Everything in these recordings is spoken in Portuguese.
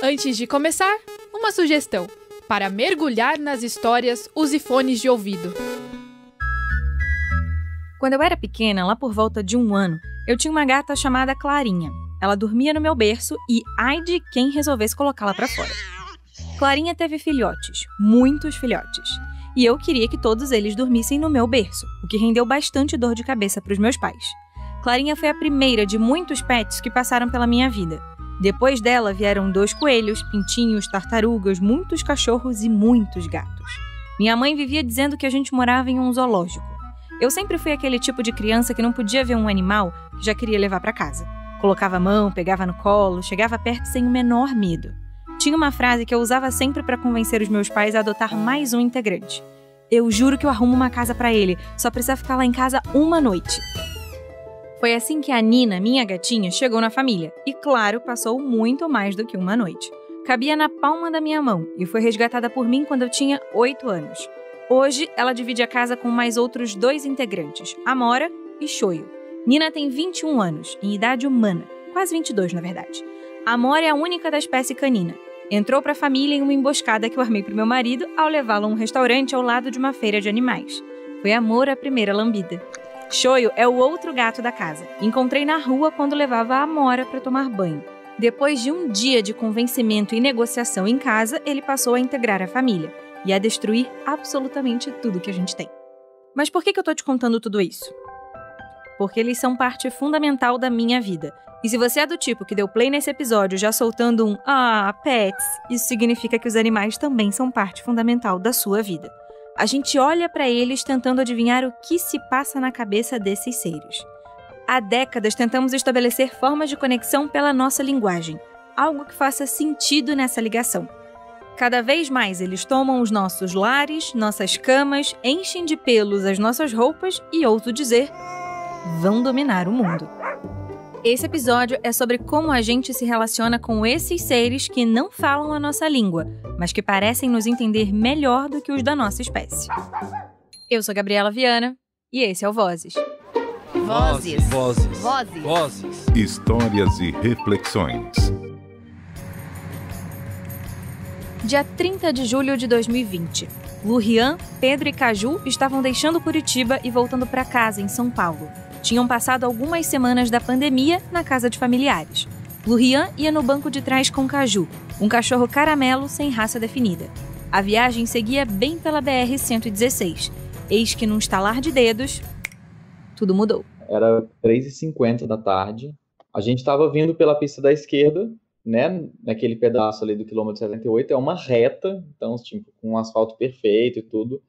Antes de começar, uma sugestão. Para mergulhar nas histórias, use fones de ouvido. Quando eu era pequena, lá por volta de 1 ano, eu tinha uma gata chamada Clarinha. Ela dormia no meu berço e ai de quem resolvesse colocá-la pra fora. Clarinha teve filhotes, muitos filhotes. E eu queria que todos eles dormissem no meu berço, o que rendeu bastante dor de cabeça pros meus pais. Clarinha foi a primeira de muitos pets que passaram pela minha vida. Depois dela vieram 2 coelhos, pintinhos, tartarugas, muitos cachorros e muitos gatos. Minha mãe vivia dizendo que a gente morava em um zoológico. Eu sempre fui aquele tipo de criança que não podia ver um animal que já queria levar para casa. Colocava a mão, pegava no colo, chegava perto sem o menor medo. Tinha uma frase que eu usava sempre para convencer os meus pais a adotar mais um integrante. Eu juro que eu arrumo uma casa para ele, só precisa ficar lá em casa uma noite. Foi assim que a Nina, minha gatinha, chegou na família. E claro, passou muito mais do que uma noite. Cabia na palma da minha mão e foi resgatada por mim quando eu tinha 8 anos. Hoje, ela divide a casa com mais outros 2 integrantes, Amora e Choio. Nina tem 21 anos, em idade humana, quase 22 na verdade. Amora é a única da espécie canina. Entrou para a família em uma emboscada que eu armei para o meu marido ao levá-lo a um restaurante ao lado de uma feira de animais. Foi amor à primeira lambida. Choio é o outro gato da casa. Encontrei na rua quando levava a Amora para tomar banho. Depois de um dia de convencimento e negociação em casa, ele passou a integrar a família e a destruir absolutamente tudo que a gente tem. Mas por que eu tô te contando tudo isso? Porque eles são parte fundamental da minha vida. E se você é do tipo que deu play nesse episódio já soltando um pets, isso significa que os animais também são parte fundamental da sua vida. A gente olha para eles tentando adivinhar o que se passa na cabeça desses seres. Há décadas tentamos estabelecer formas de conexão pela nossa linguagem, algo que faça sentido nessa ligação. Cada vez mais eles tomam os nossos lares, nossas camas, enchem de pelos as nossas roupas e, ouso dizer, vão dominar o mundo. Esse episódio é sobre como a gente se relaciona com esses seres que não falam a nossa língua, mas que parecem nos entender melhor do que os da nossa espécie. Eu sou Gabriela Viana e esse é o Vozes. Vozes. Vozes. Vozes. Vozes. Histórias e reflexões. Dia 30 de julho de 2020. Lurian, Pedro e Caju estavam deixando Curitiba e voltando para casa, em São Paulo. Tinham passado algumas semanas da pandemia na casa de familiares. Lurian ia no banco de trás com Caju, um cachorro caramelo sem raça definida. A viagem seguia bem pela BR-116. Eis que num estalar de dedos, tudo mudou. Era 3h50 da tarde. A gente estava vindo pela pista da esquerda, né? Naquele pedaço ali do quilômetro 78. É uma reta, então, tipo, com um asfalto perfeito e tudo.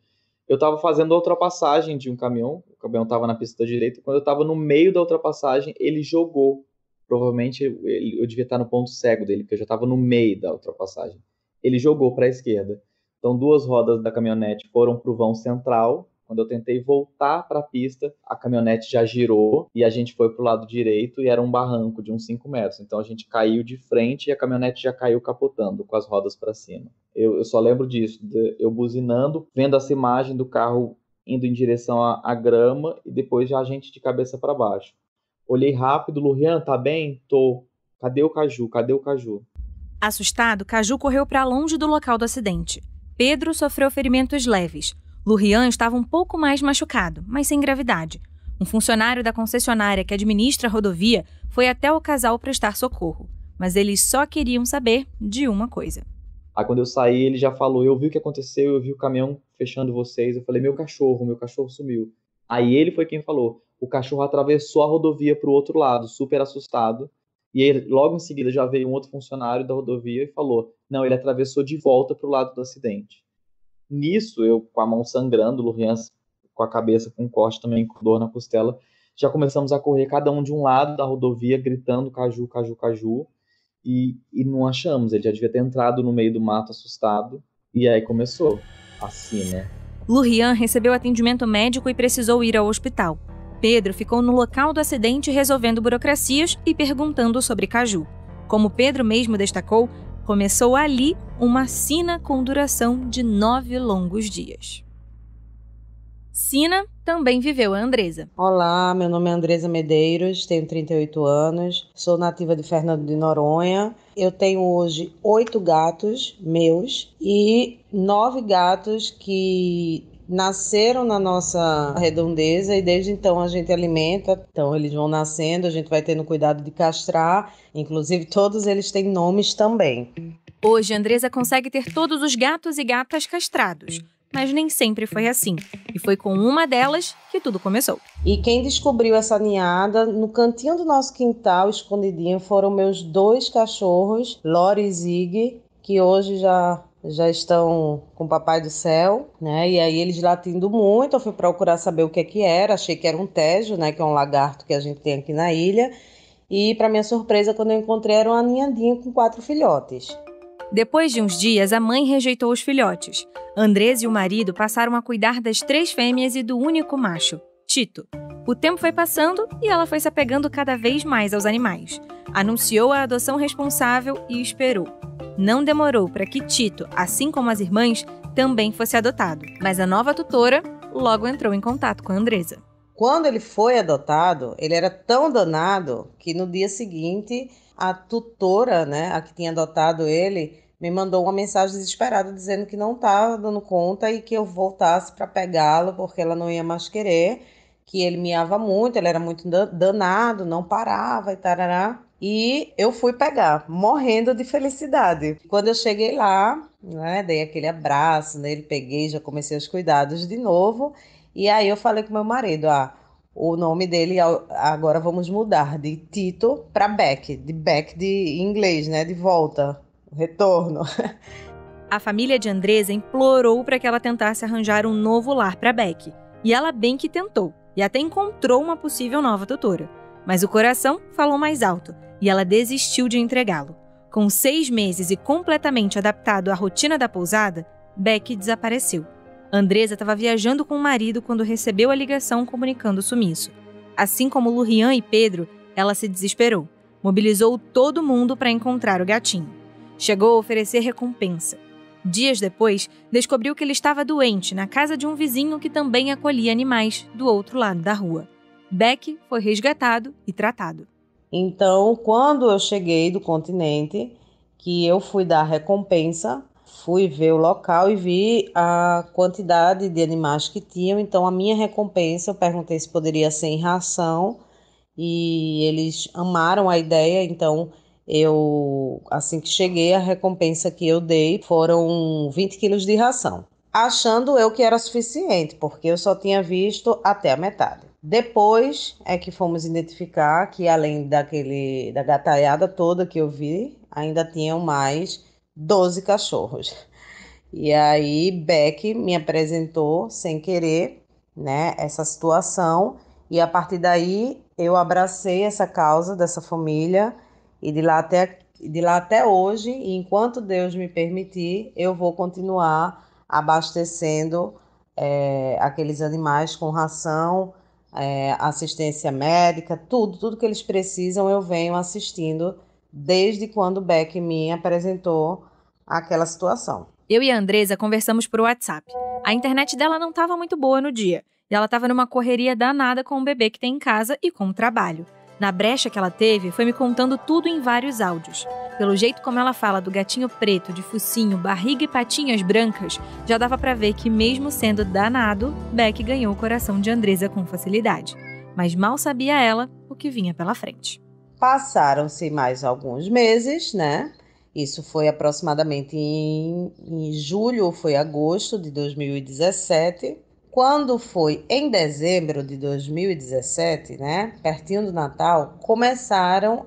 Eu estava fazendo a ultrapassagem de um caminhão. O caminhão estava na pista da direita. Quando eu estava no meio da ultrapassagem, ele jogou. Provavelmente eu devia estar no ponto cego dele, porque eu já estava no meio da ultrapassagem. Ele jogou para a esquerda. Então, 2 rodas da caminhonete foram para o vão central. Quando eu tentei voltar para a pista, a caminhonete já girou e a gente foi para o lado direito e era um barranco de uns 5 metros. Então a gente caiu de frente e a caminhonete já caiu capotando com as rodas para cima. Eu só lembro disso, eu buzinando, vendo essa imagem do carro indo em direção à grama e depois já a gente de cabeça para baixo. Olhei rápido, Lurian, tá bem? Tô. Cadê o Caju? Cadê o Caju? Assustado, Caju correu para longe do local do acidente. Pedro sofreu ferimentos leves. Lurian estava um pouco mais machucado, mas sem gravidade. Um funcionário da concessionária que administra a rodovia foi até o casal prestar socorro, mas eles só queriam saber de uma coisa. Aí quando eu saí, ele já falou, eu vi o que aconteceu, eu vi o caminhão fechando vocês, eu falei, meu cachorro sumiu. Aí ele foi quem falou, o cachorro atravessou a rodovia para o outro lado, super assustado, e aí, logo em seguida já veio um outro funcionário da rodovia e falou, não, ele atravessou de volta para o lado do acidente. Nisso, eu com a mão sangrando, Lurian com a cabeça com corte também, com dor na costela, já começamos a correr cada um de um lado da rodovia, gritando Caju, Caju, Caju, e não achamos, ele já devia ter entrado no meio do mato assustado, e aí começou, assim, né? Lurian recebeu atendimento médico e precisou ir ao hospital. Pedro ficou no local do acidente resolvendo burocracias e perguntando sobre Caju. Como Pedro mesmo destacou, começou ali uma sina com duração de 9 longos dias. Sina também viveu a Andresa. Olá, meu nome é Andresa Medeiros, tenho 38 anos, sou nativa de Fernando de Noronha. Eu tenho hoje 8 gatos meus e 9 gatos que nasceram na nossa redondeza e desde então a gente alimenta. Então eles vão nascendo, a gente vai tendo cuidado de castrar, inclusive todos eles têm nomes também. Hoje, a Andresa consegue ter todos os gatos e gatas castrados. Mas nem sempre foi assim. E foi com uma delas que tudo começou. E quem descobriu essa ninhada, no cantinho do nosso quintal, escondidinho, foram meus 2 cachorros, Lori e Zig, que hoje já estão com o Papai do Céu, né? E aí eles latindo muito, eu fui procurar saber o que era, achei que era um tejo, né? Que é um lagarto que a gente tem aqui na ilha. E para minha surpresa, quando eu encontrei, era uma ninhadinha com 4 filhotes. Depois de uns dias, a mãe rejeitou os filhotes. Andresa e o marido passaram a cuidar das 3 fêmeas e do único macho, Tito. O tempo foi passando e ela foi se apegando cada vez mais aos animais. Anunciou a adoção responsável e esperou. Não demorou para que Tito, assim como as irmãs, também fosse adotado. Mas a nova tutora logo entrou em contato com a Andresa. Quando ele foi adotado, ele era tão danado que no dia seguinte a tutora, né, a que tinha adotado ele, me mandou uma mensagem desesperada dizendo que não estava dando conta e que eu voltasse para pegá-lo porque ela não ia mais querer, que ele miava muito, ele era muito danado, não parava e tarará. E eu fui pegar, morrendo de felicidade. Quando eu cheguei lá, né, dei aquele abraço nele, peguei, já comecei os cuidados de novo. E aí eu falei com meu marido, o nome dele agora vamos mudar de Tito para Beck, de Beck de inglês, né, de volta, retorno. A família de Andresa implorou para que ela tentasse arranjar um novo lar para Beck. E ela bem que tentou, e até encontrou uma possível nova tutora. Mas o coração falou mais alto, e ela desistiu de entregá-lo. Com 6 meses e completamente adaptado à rotina da pousada, Beck desapareceu. Andresa estava viajando com o marido quando recebeu a ligação comunicando o sumiço. Assim como Lurian e Pedro, ela se desesperou. Mobilizou todo mundo para encontrar o gatinho. Chegou a oferecer recompensa. Dias depois, descobriu que ele estava doente na casa de um vizinho que também acolhia animais do outro lado da rua. Beck foi resgatado e tratado. Então, quando eu cheguei do continente, que eu fui dar recompensa, fui ver o local e vi a quantidade de animais que tinham. Então, a minha recompensa, eu perguntei se poderia ser em ração e eles amaram a ideia. Então, eu, assim que cheguei, a recompensa que eu dei foram 20 quilos de ração, achando eu que era suficiente, porque eu só tinha visto até a metade. Depois é que fomos identificar que, além da gataiada toda que eu vi, ainda tinham mais 12 cachorros. E aí Beck me apresentou sem querer, né, essa situação, e a partir daí eu abracei essa causa dessa família e de lá até hoje, e enquanto Deus me permitir, eu vou continuar abastecendo aqueles animais com ração, assistência médica, tudo que eles precisam eu venho assistindo desde quando Beck me apresentou aquela situação. Eu e a Andresa conversamos por WhatsApp. A internet dela não estava muito boa no dia, e ela estava numa correria danada com o bebê que tem em casa e com o trabalho. Na brecha que ela teve, foi me contando tudo em vários áudios. Pelo jeito como ela fala do gatinho preto, de focinho, barriga e patinhas brancas, já dava pra ver que, mesmo sendo danado, Beck ganhou o coração de Andresa com facilidade. Mas mal sabia ela o que vinha pela frente. Passaram-se mais alguns meses, né? Isso foi aproximadamente em julho ou foi agosto de 2017. Quando foi em dezembro de 2017, né, pertinho do Natal, começaram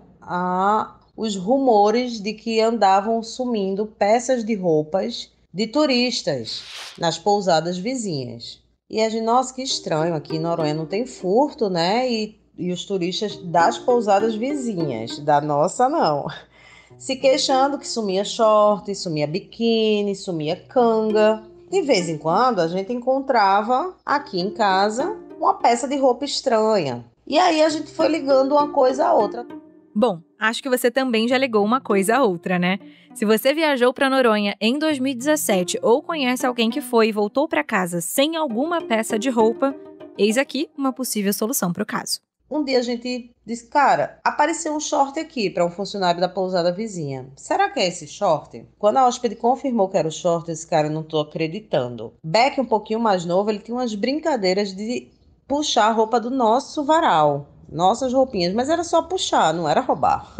os rumores de que andavam sumindo peças de roupas de turistas nas pousadas vizinhas. E a gente, nossa, que estranho, aqui em Noronha não tem furto, né? E os turistas das pousadas vizinhas, da nossa não. Se queixando que sumia short, sumia biquíni, sumia canga. De vez em quando, a gente encontrava aqui em casa uma peça de roupa estranha. E aí a gente foi ligando uma coisa a outra. Bom, Acho que você também já ligou uma coisa a outra, né? Se você viajou para Noronha em 2017 ou conhece alguém que foi e voltou para casa sem alguma peça de roupa, eis aqui uma possível solução para o caso. Um dia a gente disse, cara, apareceu um short aqui para um funcionário da pousada vizinha. Será que é esse short? Quando a hóspede confirmou que era o short, eu disse, cara, eu não tô acreditando. Beck, um pouquinho mais novo, ele tinha umas brincadeiras de puxar a roupa do nosso varal. Nossas roupinhas, mas era só puxar, não era roubar.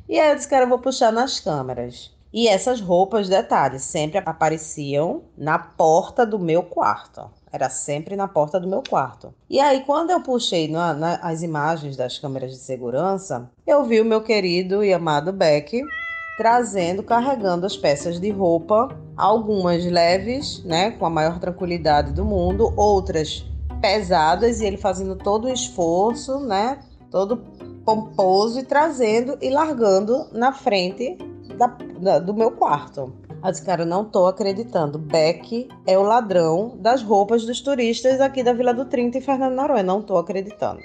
E aí eu disse, cara, eu vou puxar nas câmeras. E essas roupas, detalhe, sempre apareciam na porta do meu quarto. Era sempre na porta do meu quarto. E aí, quando eu puxei as imagens das câmeras de segurança, eu vi o meu querido e amado Beck carregando as peças de roupa, algumas leves, né, com a maior tranquilidade do mundo, outras pesadas, e ele fazendo todo o esforço, né, todo pomposo e trazendo e largando na frente do meu quarto. Eu disse, cara, eu não tô acreditando. Beck é o ladrão das roupas dos turistas aqui da Vila do 30 e Fernando Noronha. Não tô acreditando.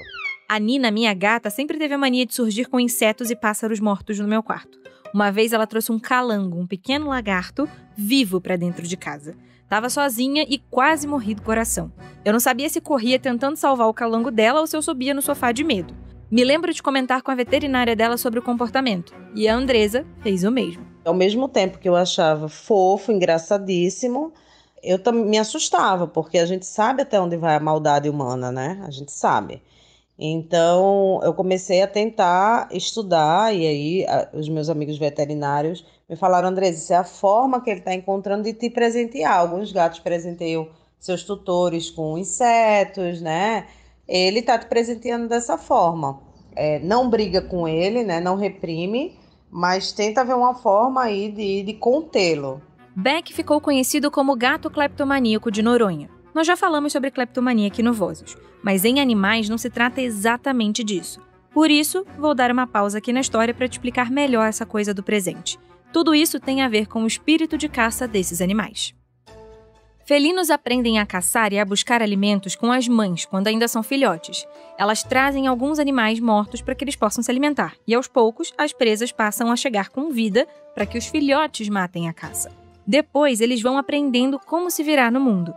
A Nina, minha gata, sempre teve a mania de surgir com insetos e pássaros mortos no meu quarto. Uma vez ela trouxe um calango, um pequeno lagarto, vivo pra dentro de casa. Tava sozinha e quase morri do coração. Eu não sabia se corria tentando salvar o calango dela ou se eu subia no sofá de medo. Me lembro de comentar com a veterinária dela sobre o comportamento. E a Andresa fez o mesmo. Ao mesmo tempo que eu achava fofo, engraçadíssimo, eu também me assustava, porque a gente sabe até onde vai a maldade humana, né? A gente sabe. Então, eu comecei a tentar estudar, e aí os meus amigos veterinários me falaram, Andresa, isso é a forma que ele está encontrando de te presentear. Alguns gatos presenteiam seus tutores com insetos, né? Ele está te presenteando dessa forma. Não briga com ele, né? Não reprime, mas tenta ver uma forma aí de contê-lo. Beck ficou conhecido como gato cleptomaníaco de Noronha. Nós já falamos sobre cleptomania aqui no Vozes, mas em animais não se trata exatamente disso. Por isso, vou dar uma pausa aqui na história para te explicar melhor essa coisa do presente. Tudo isso tem a ver com o espírito de caça desses animais. Felinos aprendem a caçar e a buscar alimentos com as mães quando ainda são filhotes. Elas trazem alguns animais mortos para que eles possam se alimentar, e aos poucos as presas passam a chegar com vida para que os filhotes matem a caça. Depois eles vão aprendendo como se virar no mundo.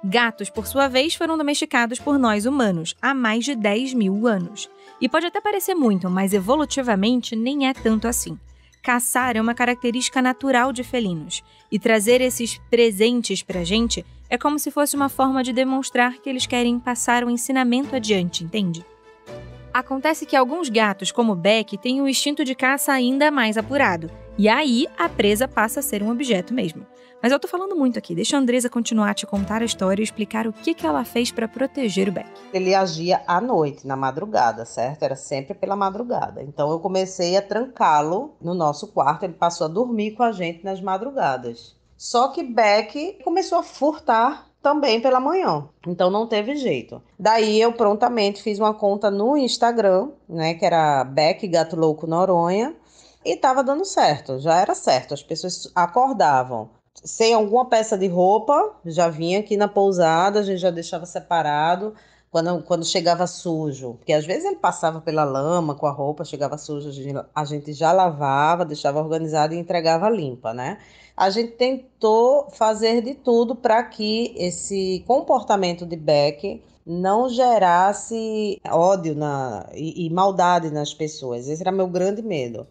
Gatos, por sua vez, foram domesticados por nós humanos há mais de 10 mil anos. E pode até parecer muito, mas evolutivamente nem é tanto assim. Caçar é uma característica natural de felinos, e trazer esses presentes pra gente é como se fosse uma forma de demonstrar que eles querem passar o ensinamento adiante, entende? Acontece que alguns gatos, como Beck, têm um instinto de caça ainda mais apurado, e aí a presa passa a ser um objeto mesmo. Mas eu tô falando muito aqui, deixa a Andresa continuar a te contar a história e explicar o que ela fez para proteger o Beck. Ele agia à noite, na madrugada, certo? Era sempre pela madrugada. Então eu comecei a trancá-lo no nosso quarto, ele passou a dormir com a gente nas madrugadas. Só que Beck começou a furtar também pela manhã, então não teve jeito. Daí eu prontamente fiz uma conta no Instagram, né, que era Beck Gato Louco Noronha, e tava dando certo, já era certo, as pessoas acordavam sem alguma peça de roupa, já vinha aqui na pousada, a gente já deixava separado, quando chegava sujo, porque às vezes ele passava pela lama com a roupa, chegava sujo, a gente já lavava, deixava organizado e entregava limpa, né? A gente tentou fazer de tudo para que esse comportamento de Beck não gerasse ódio e maldade nas pessoas. Esse era meu grande medo.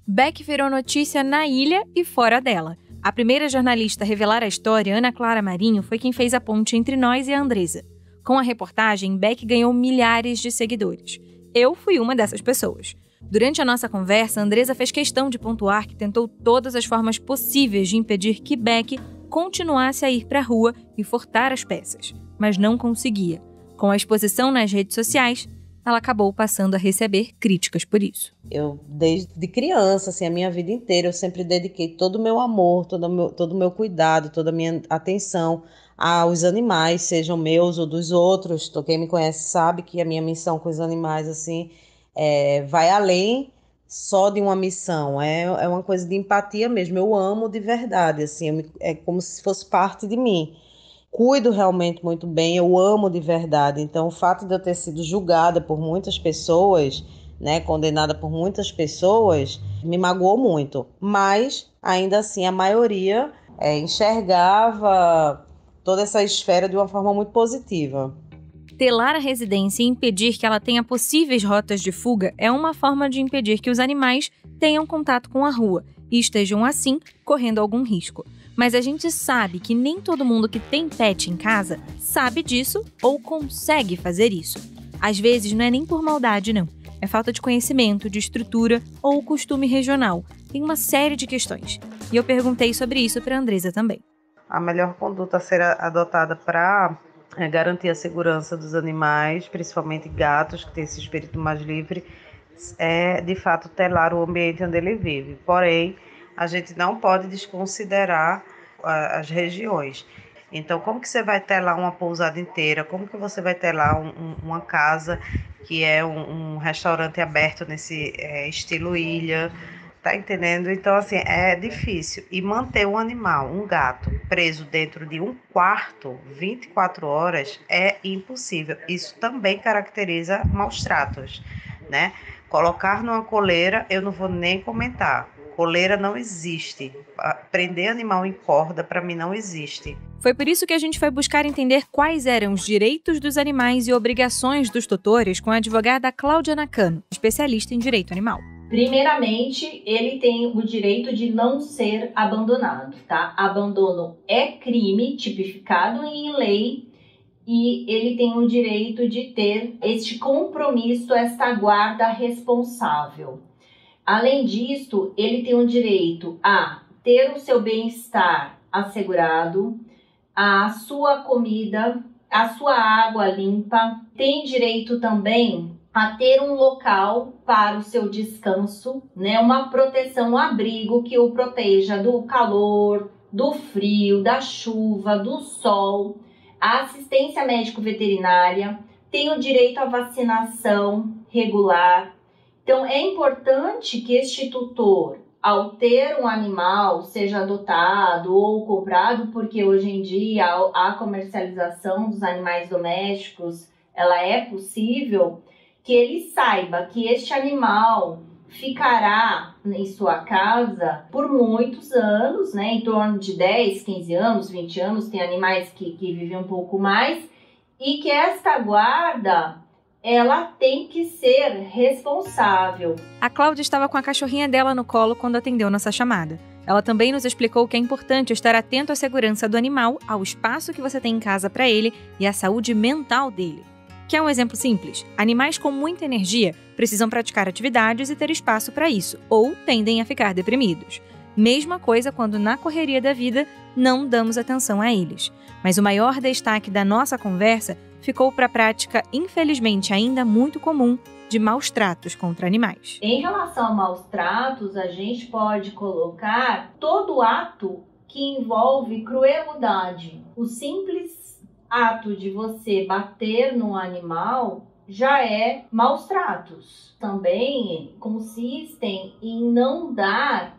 Beck virou notícia na ilha e fora dela. A primeira jornalista a revelar a história, Ana Clara Marinho, foi quem fez a ponte entre nós e a Andresa. Com a reportagem, Beck ganhou milhares de seguidores. Eu fui uma dessas pessoas. Durante a nossa conversa, a Andresa fez questão de pontuar que tentou todas as formas possíveis de impedir que Beck continuasse a ir para a rua e furtar as peças, mas não conseguia. Com a exposição nas redes sociais, ela acabou passando a receber críticas por isso. Eu, desde criança, assim, a minha vida inteira, eu sempre dediquei todo o meu amor, todo o meu cuidado, toda a minha atenção aos animais, sejam meus ou dos outros. Quem me conhece sabe que a minha missão com os animais, assim, vai além só de uma missão. É uma coisa de empatia mesmo. Eu amo de verdade, assim, é como se fosse parte de mim. Cuido realmente muito bem, eu amo de verdade. Então, o fato de eu ter sido julgada por muitas pessoas né, condenada por muitas pessoas, me magoou muito. Mas, ainda assim, a maioria enxergava toda essa esfera de uma forma muito positiva. Telar a residência e impedir que ela tenha possíveis rotas de fuga é uma forma de impedir que os animais tenham contato com a rua e estejam, assim, correndo algum risco. Mas a gente sabe que nem todo mundo que tem pet em casa sabe disso ou consegue fazer isso. Às vezes não é nem por maldade, não. É falta de conhecimento, de estrutura ou costume regional. Tem uma série de questões. E eu perguntei sobre isso para a Andresa também. A melhor conduta a ser adotada para garantir a segurança dos animais, principalmente gatos, que têm esse espírito mais livre, é, de fato, telar o ambiente onde ele vive. Porém, a gente não pode desconsiderar as regiões. Então, como que você vai telar uma pousada inteira? Como que você vai telar uma casa que é um restaurante aberto nesse estilo ilha? Tá entendendo? Então, assim, é difícil. E manter um animal, um gato, preso dentro de um quarto, 24 horas, é impossível. Isso também caracteriza maus tratos, né? Colocar numa coleira, eu não vou nem comentar. Coleira não existe. Prender animal em corda, para mim, não existe. Foi por isso que a gente foi buscar entender quais eram os direitos dos animais e obrigações dos tutores com a advogada Cláudia Nakano, especialista em direito animal. Primeiramente, ele tem o direito de não ser abandonado, tá? Abandono é crime tipificado em lei e ele tem o direito de ter este compromisso, esta guarda responsável. Além disso, ele tem o direito a ter o seu bem-estar assegurado, a sua comida, a sua água limpa, tem direito também a ter um local para o seu descanso, né? Uma proteção, um abrigo que o proteja do calor, do frio, da chuva, do sol, a assistência médico-veterinária, tem o direito à vacinação regular. Então, é importante que este tutor, ao ter um animal, seja adotado ou comprado, porque hoje em dia a comercialização dos animais domésticos, ela é possível, que ele saiba que este animal ficará em sua casa por muitos anos, né? Em torno de 10, 15 anos, 20 anos, tem animais que vivem um pouco mais, e que esta guarda, ela tem que ser responsável. A Cláudia estava com a cachorrinha dela no colo quando atendeu nossa chamada. Ela também nos explicou que é importante estar atento à segurança do animal, ao espaço que você tem em casa para ele e à saúde mental dele. Quer um exemplo simples? Animais com muita energia precisam praticar atividades e ter espaço para isso, ou tendem a ficar deprimidos. Mesma coisa quando na correria da vida não damos atenção a eles. Mas o maior destaque da nossa conversa ficou para a prática, infelizmente ainda muito comum, de maus tratos contra animais. Em relação a maus tratos, a gente pode colocar todo ato que envolve crueldade. O simples ato de você bater no animal já é maus tratos. Também consistem em não dar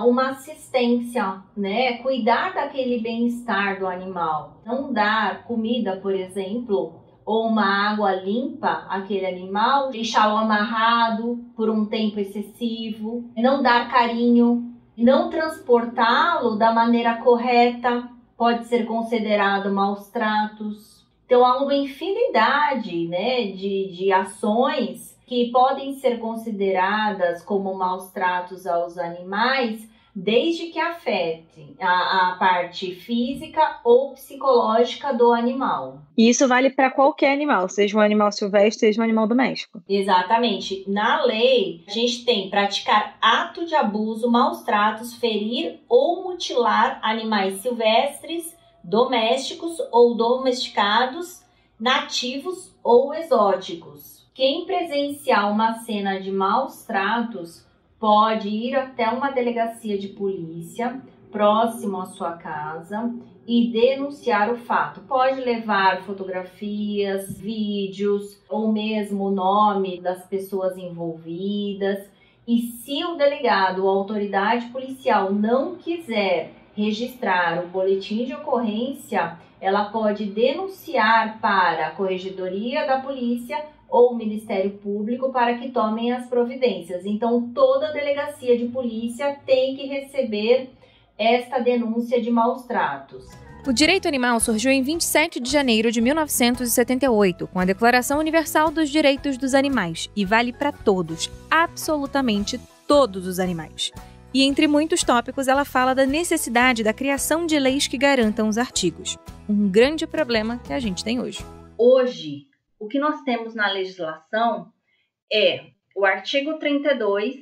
uma assistência, né? Cuidar daquele bem-estar do animal. Não dar comida, por exemplo, ou uma água limpa àquele animal, deixá-lo amarrado por um tempo excessivo, não dar carinho, não transportá-lo da maneira correta, pode ser considerado maus tratos. Então, há uma infinidade, né, de ações que podem ser consideradas como maus tratos aos animais, desde que afetem a parte física ou psicológica do animal. E isso vale para qualquer animal, seja um animal silvestre, seja um animal doméstico. Exatamente. Na lei, a gente tem praticar ato de abuso, maus tratos, ferir ou mutilar animais silvestres, domésticos ou domesticados, nativos ou exóticos. Quem presenciar uma cena de maus tratos pode ir até uma delegacia de polícia próximo à sua casa e denunciar o fato. Pode levar fotografias, vídeos ou mesmo o nome das pessoas envolvidas. E se o delegado ou a autoridade policial não quiser registrar o boletim de ocorrência, ela pode denunciar para a Corregedoria da Polícia ou o Ministério Público para que tomem as providências. Então, toda delegacia de polícia tem que receber esta denúncia de maus tratos. O direito animal surgiu em 27 de janeiro de 1978, com a Declaração Universal dos Direitos dos Animais, e vale para todos, absolutamente todos os animais. E entre muitos tópicos, ela fala da necessidade da criação de leis que garantam os artigos. Um grande problema que a gente tem hoje. Hoje, o que nós temos na legislação é o artigo 32,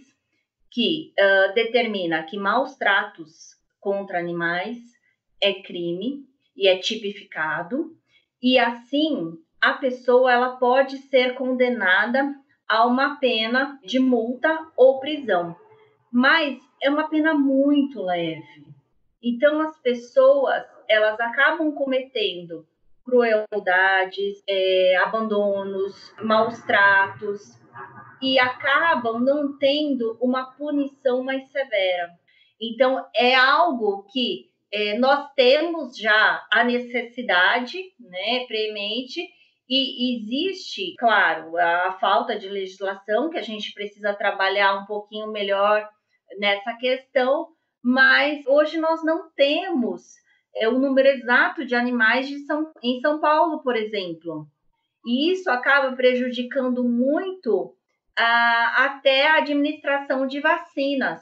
que determina que maus tratos contra animais é crime e é tipificado, e assim a pessoa ela pode ser condenada a uma pena de multa ou prisão, mas é uma pena muito leve. Então as pessoas elas acabam cometendo crueldades, abandonos, maus tratos e acabam não tendo uma punição mais severa. Então é algo que nós temos já a necessidade, né, premente, e existe, claro, a falta de legislação, que a gente precisa trabalhar um pouquinho melhor nessa questão, mas hoje nós não temos o número exato de animais em São Paulo, por exemplo. E isso acaba prejudicando muito até a administração de vacinas.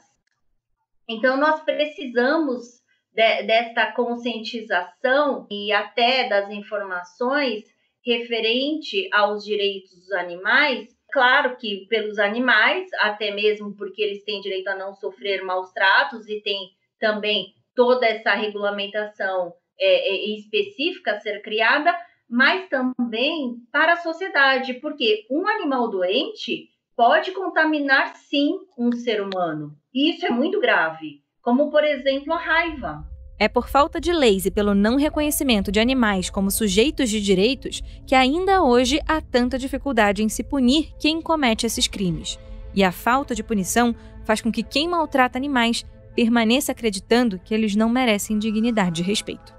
Então, nós precisamos desta conscientização e até das informações referente aos direitos dos animais, claro que pelos animais, até mesmo porque eles têm direito a não sofrer maus tratos e tem também toda essa regulamentação específica a ser criada, mas também para a sociedade, porque um animal doente pode contaminar, sim, um ser humano. E isso é muito grave, como, por exemplo, a raiva. É por falta de leis e pelo não reconhecimento de animais como sujeitos de direitos que ainda hoje há tanta dificuldade em se punir quem comete esses crimes. E a falta de punição faz com que quem maltrata animais permaneça acreditando que eles não merecem dignidade e respeito.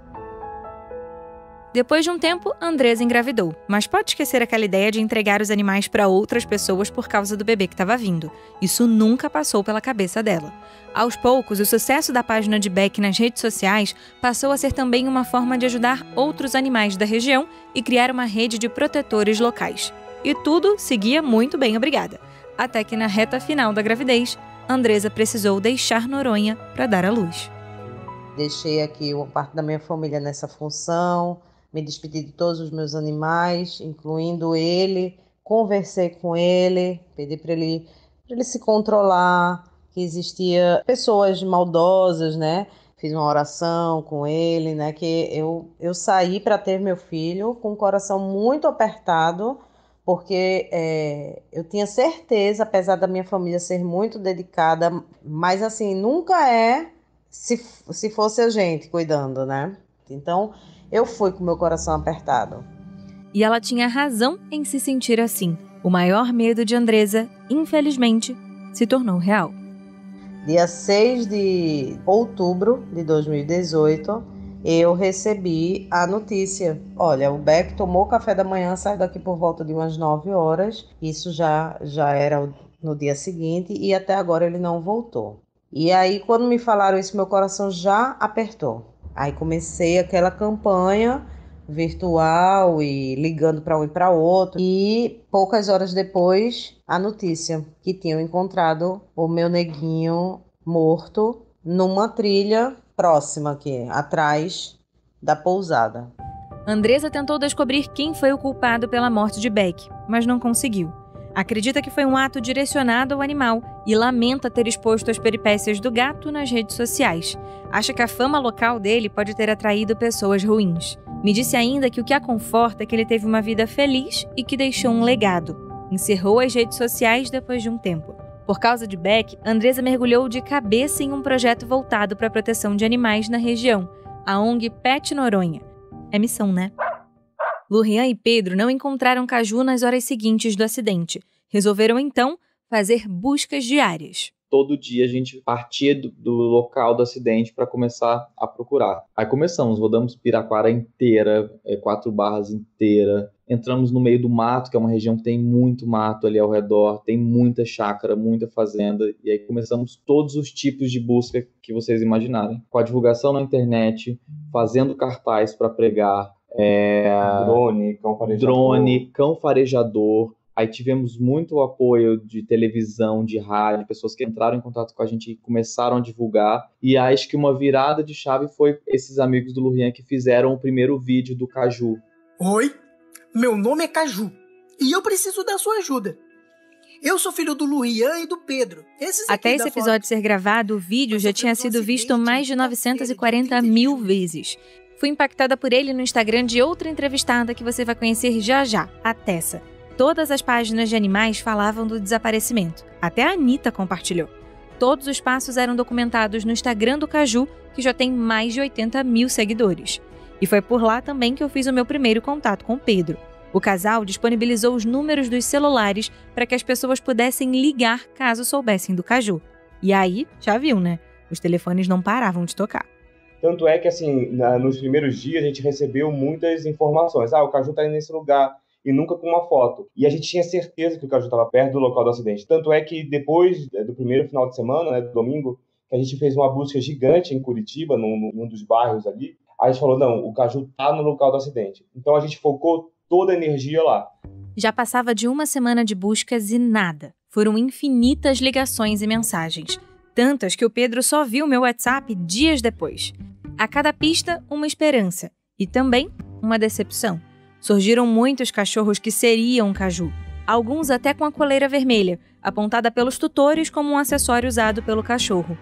Depois de um tempo, Andresa engravidou, mas pode esquecer aquela ideia de entregar os animais para outras pessoas por causa do bebê que estava vindo. Isso nunca passou pela cabeça dela. Aos poucos, o sucesso da página de Beck nas redes sociais passou a ser também uma forma de ajudar outros animais da região e criar uma rede de protetores locais. E tudo seguia muito bem, obrigada. Até que na reta final da gravidez, Andresa precisou deixar Noronha para dar à luz. Deixei aqui uma parte da minha família nessa função, me despedi de todos os meus animais, incluindo ele, conversei com ele, pedi para ele se controlar, que existia pessoas maldosas, né? Fiz uma oração com ele, né? Que eu saí para ter meu filho com o coração muito apertado, porque eu tinha certeza, apesar da minha família ser muito dedicada, mas assim, nunca se fosse a gente cuidando, né? Então, eu fui com meu coração apertado. E ela tinha razão em se sentir assim. O maior medo de Andresa, infelizmente, se tornou real. Dia 6 de outubro de 2018, eu recebi a notícia. Olha, o Beck tomou café da manhã, saiu daqui por volta de umas 9 horas. Isso já era no dia seguinte e até agora ele não voltou. E aí, quando me falaram isso, meu coração já apertou. Aí comecei aquela campanha virtual e ligando para um e para outro. E poucas horas depois, a notícia que tinham encontrado o meu neguinho morto numa trilha próxima aqui, atrás da pousada. Andresa tentou descobrir quem foi o culpado pela morte de Beck, mas não conseguiu. Acredita que foi um ato direcionado ao animal e lamenta ter exposto as peripécias do gato nas redes sociais. Acha que a fama local dele pode ter atraído pessoas ruins. Me disse ainda que o que a conforta é que ele teve uma vida feliz e que deixou um legado. Encerrou as redes sociais depois de um tempo. Por causa de Beck, Andresa mergulhou de cabeça em um projeto voltado para a proteção de animais na região, a ONG Pet Noronha. É missão, né? Lurian e Pedro não encontraram Caju nas horas seguintes do acidente. Resolveram, então, fazer buscas diárias. todo dia a gente partia do local do acidente para começar a procurar. Aí começamos, rodamos Piraquara inteira, 4 Barras inteira, entramos no meio do mato, que é uma região que tem muito mato ali ao redor, tem muita chácara, muita fazenda, e aí começamos todos os tipos de busca que vocês imaginarem. Com a divulgação na internet, fazendo cartaz para pregar, drone, cão farejador. Aí tivemos muito apoio de televisão, de rádio, pessoas que entraram em contato com a gente e começaram a divulgar. E acho que uma virada de chave foi esses amigos do Lurian que fizeram o primeiro vídeo do Caju. Oi, meu nome é Caju e eu preciso da sua ajuda. Eu sou filho do Lurian e do Pedro. Até esse episódio ser gravado, o vídeo já tinha sido visto mais de 940 mil vezes. Fui impactada por ele no Instagram de outra entrevistada que você vai conhecer já já, a Tessa. Todas as páginas de animais falavam do desaparecimento. Até a Anitta compartilhou. Todos os passos eram documentados no Instagram do Caju, que já tem mais de 80 mil seguidores. E foi por lá também que eu fiz o meu primeiro contato com o Pedro. O casal disponibilizou os números dos celulares para que as pessoas pudessem ligar caso soubessem do Caju. E aí, já viu, né? Os telefones não paravam de tocar. Tanto é que, assim, nos primeiros dias a gente recebeu muitas informações. O Caju tá indo nesse lugar. E nunca com uma foto. E a gente tinha certeza que o Caju estava perto do local do acidente. Tanto é que depois do primeiro final de semana, né, do domingo, que a gente fez uma busca gigante em Curitiba, num dos bairros ali, a gente falou, não, o Caju tá no local do acidente. Então a gente focou toda a energia lá. Já passava de uma semana de buscas e nada. Foram infinitas ligações e mensagens. Tantas que o Pedro só viu meu WhatsApp dias depois. A cada pista, uma esperança. E também uma decepção. Surgiram muitos cachorros que seriam Caju, alguns até com a coleira vermelha, apontada pelos tutores como um acessório usado pelo cachorro.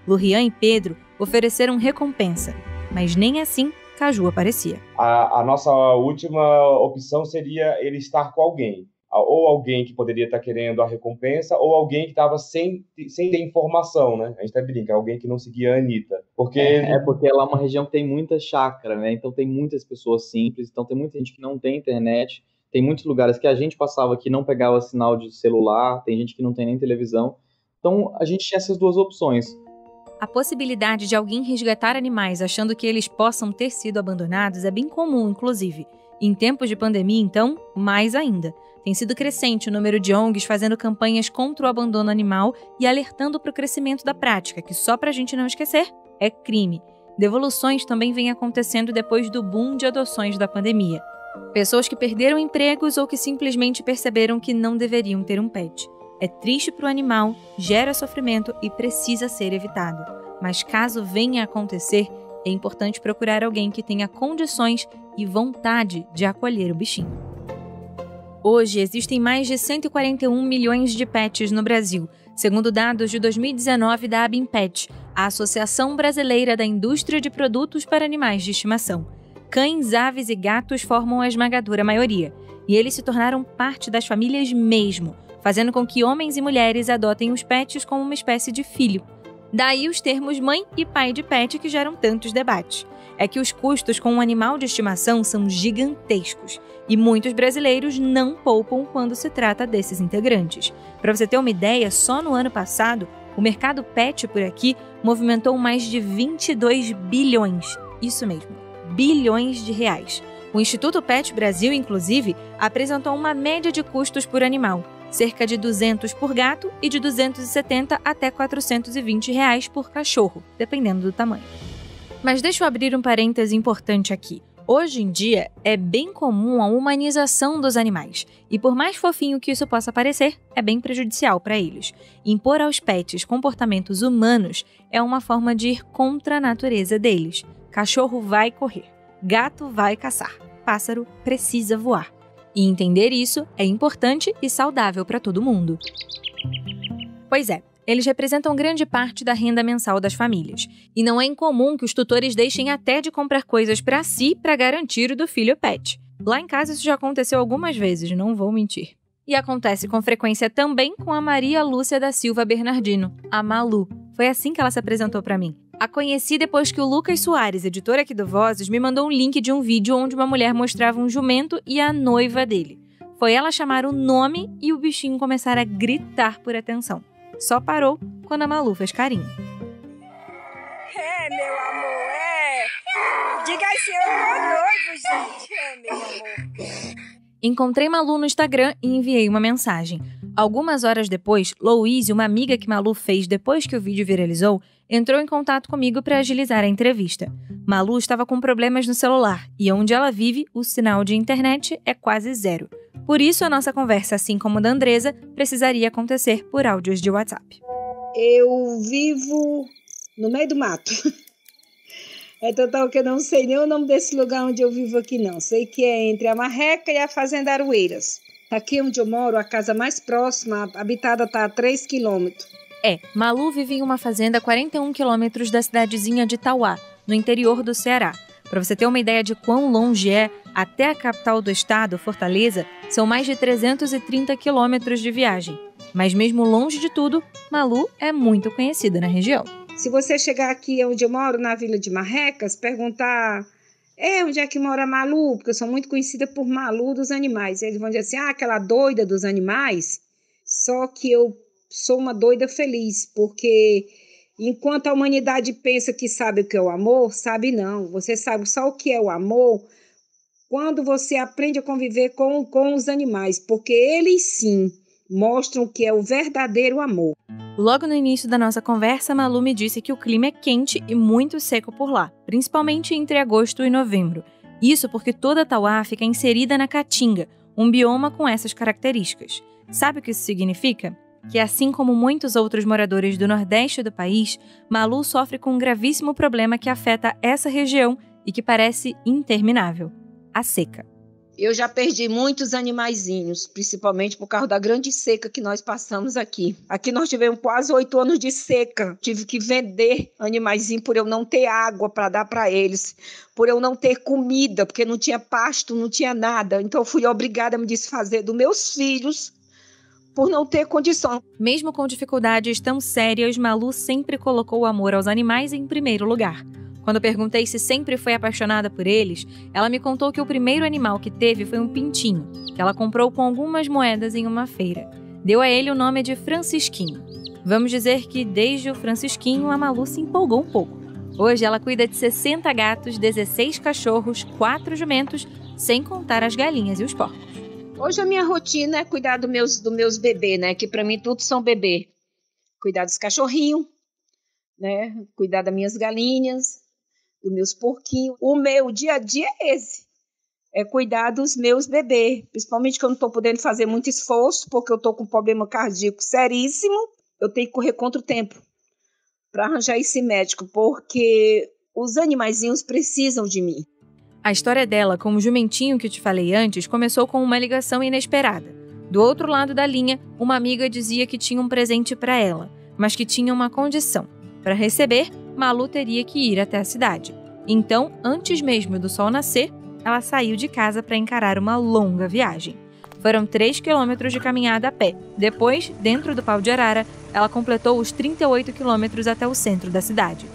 Lurian e Pedro ofereceram recompensa, mas nem assim Caju aparecia. A nossa última opção seria ele estar com alguém. Ou alguém que poderia estar querendo a recompensa, ou alguém que estava sem ter informação, né? A gente até brinca, alguém que não seguia a Anitta. Porque ela é uma região que tem muita chácara, né? Então tem muitas pessoas simples, então tem muita gente que não tem internet, tem muitos lugares que a gente passava que não pegava sinal de celular, tem gente que não tem nem televisão. Então a gente tinha essas duas opções. A possibilidade de alguém resgatar animais achando que eles possam ter sido abandonados é bem comum, inclusive. Em tempos de pandemia, então, mais ainda. Tem sido crescente o número de ONGs fazendo campanhas contra o abandono animal e alertando para o crescimento da prática, que só para a gente não esquecer, é crime. Devoluções também vêm acontecendo depois do boom de adoções da pandemia. Pessoas que perderam empregos ou que simplesmente perceberam que não deveriam ter um pet. É triste para o animal, gera sofrimento e precisa ser evitado. Mas caso venha a acontecer, é importante procurar alguém que tenha condições e vontade de acolher o bichinho. Hoje, existem mais de 141 milhões de pets no Brasil, segundo dados de 2019 da Abimpet, a Associação Brasileira da Indústria de Produtos para Animais de Estimação. Cães, aves e gatos formam a esmagadora maioria, e eles se tornaram parte das famílias mesmo, fazendo com que homens e mulheres adotem os pets como uma espécie de filho. Daí os termos mãe e pai de pet que geram tantos debates. É que os custos com um animal de estimação são gigantescos e muitos brasileiros não poupam quando se trata desses integrantes. Para você ter uma ideia, só no ano passado, o mercado pet por aqui movimentou mais de 22 bilhões, isso mesmo, bilhões de reais. O Instituto Pet Brasil, inclusive, apresentou uma média de custos por animal, cerca de 200 por gato e de 270 até 420 reais por cachorro, dependendo do tamanho. Mas deixa eu abrir um parêntese importante aqui. Hoje em dia, é bem comum a humanização dos animais. E por mais fofinho que isso possa parecer, é bem prejudicial para eles. Impor aos pets comportamentos humanos é uma forma de ir contra a natureza deles. Cachorro vai correr, gato vai caçar, pássaro precisa voar. E entender isso é importante e saudável para todo mundo. Pois é. Eles representam grande parte da renda mensal das famílias. E não é incomum que os tutores deixem até de comprar coisas para si para garantir o do filho pet. Lá em casa isso já aconteceu algumas vezes, não vou mentir. E acontece com frequência também com a Maria Lúcia da Silva Bernardino, a Malu. Foi assim que ela se apresentou para mim. A conheci depois que o Lucas Soares, editor aqui do Vozes, me mandou um link de um vídeo onde uma mulher mostrava um jumento e a noiva dele. Foi ela chamar o nome e o bichinho começar a gritar por atenção. Só parou quando a Malu fez carinho. Meu amor, Diga assim, eu tô noivo, gente. Meu amor. Encontrei Malu no Instagram e enviei uma mensagem. Algumas horas depois, Louise, uma amiga que Malu fez depois que o vídeo viralizou, entrou em contato comigo para agilizar a entrevista. Malu estava com problemas no celular e onde ela vive, o sinal de internet é quase zero. Por isso, a nossa conversa, assim como a da Andresa, precisaria acontecer por áudios de WhatsApp. Eu vivo no meio do mato. É total que eu não sei nem o nome desse lugar onde eu vivo aqui, não. Sei que é entre a Marreca e a Fazenda Aroeiras. Aqui onde eu moro, a casa mais próxima, habitada está a 3 quilômetros. Malu vive em uma fazenda a 41 quilômetros da cidadezinha de Tauá, no interior do Ceará. Para você ter uma ideia de quão longe é, até a capital do estado, Fortaleza, são mais de 330 quilômetros de viagem. Mas mesmo longe de tudo, Malu é muito conhecida na região. Se você chegar aqui onde eu moro, na Vila de Marrecas, perguntar onde é que mora Malu, porque eu sou muito conhecida por Malu dos animais. Eles vão dizer assim, aquela doida dos animais. Só que eu sou uma doida feliz, porque enquanto a humanidade pensa que sabe o que é o amor, sabe não. Você sabe só o que é o amor quando você aprende a conviver com os animais, porque eles sim mostram o que é o verdadeiro amor. Logo no início da nossa conversa, Malu me disse que o clima é quente e muito seco por lá, principalmente entre agosto e novembro. Isso porque toda Tauá fica inserida na Caatinga, um bioma com essas características. Sabe o que isso significa? Que assim como muitos outros moradores do Nordeste do país, Malu sofre com um gravíssimo problema que afeta essa região e que parece interminável: a seca. Eu já perdi muitos animaizinhos, principalmente por causa da grande seca que nós passamos aqui. Aqui nós tivemos quase 8 anos de seca. Tive que vender animaizinhos por eu não ter água para dar para eles, por eu não ter comida, porque não tinha pasto, não tinha nada. Então eu fui obrigada a me desfazer dos meus filhos por não ter condição. Mesmo com dificuldades tão sérias, Malu sempre colocou o amor aos animais em primeiro lugar. Quando perguntei se sempre foi apaixonada por eles, ela me contou que o primeiro animal que teve foi um pintinho, que ela comprou com algumas moedas em uma feira. Deu a ele o nome de Francisquinho. Vamos dizer que desde o Francisquinho, a Malu se empolgou um pouco. Hoje ela cuida de 60 gatos, 16 cachorros, 4 jumentos, sem contar as galinhas e os porcos. Hoje a minha rotina é cuidar dos meus bebês, né? Que para mim tudo são bebê. Cuidar dos cachorrinhos, né? Cuidar das minhas galinhas, dos meus porquinhos. O meu dia a dia é esse. É cuidar dos meus bebês. Principalmente que eu não estou podendo fazer muito esforço, porque eu estou com um problema cardíaco seríssimo. Eu tenho que correr contra o tempo para arranjar esse médico, porque os animaizinhos precisam de mim. A história dela com o jumentinho que te falei antes começou com uma ligação inesperada. Do outro lado da linha, uma amiga dizia que tinha um presente para ela, mas que tinha uma condição. Para receber, Malu teria que ir até a cidade. Então, antes mesmo do sol nascer, ela saiu de casa para encarar uma longa viagem. Foram 3 quilômetros de caminhada a pé. Depois, dentro do pau de arara, ela completou os 38 quilômetros até o centro da cidade.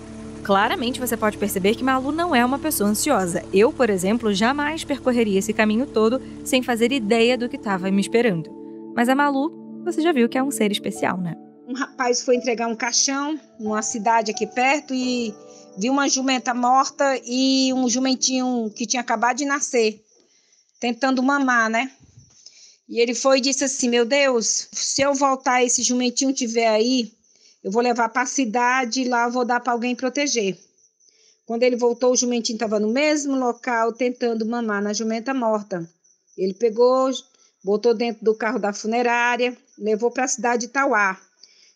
Claramente você pode perceber que Malu não é uma pessoa ansiosa. Eu, por exemplo, jamais percorreria esse caminho todo sem fazer ideia do que estava me esperando. Mas a Malu, você já viu que é um ser especial, né? Um rapaz foi entregar um caixão numa cidade aqui perto e viu uma jumenta morta e um jumentinho que tinha acabado de nascer, tentando mamar, né? E ele foi e disse assim, meu Deus, se eu voltar e esse jumentinho estiver aí, eu vou levar para a cidade e lá eu vou dar para alguém proteger. Quando ele voltou, o jumentinho estava no mesmo local tentando mamar na jumenta morta. Ele pegou, botou dentro do carro da funerária, levou para a cidade de Tauá.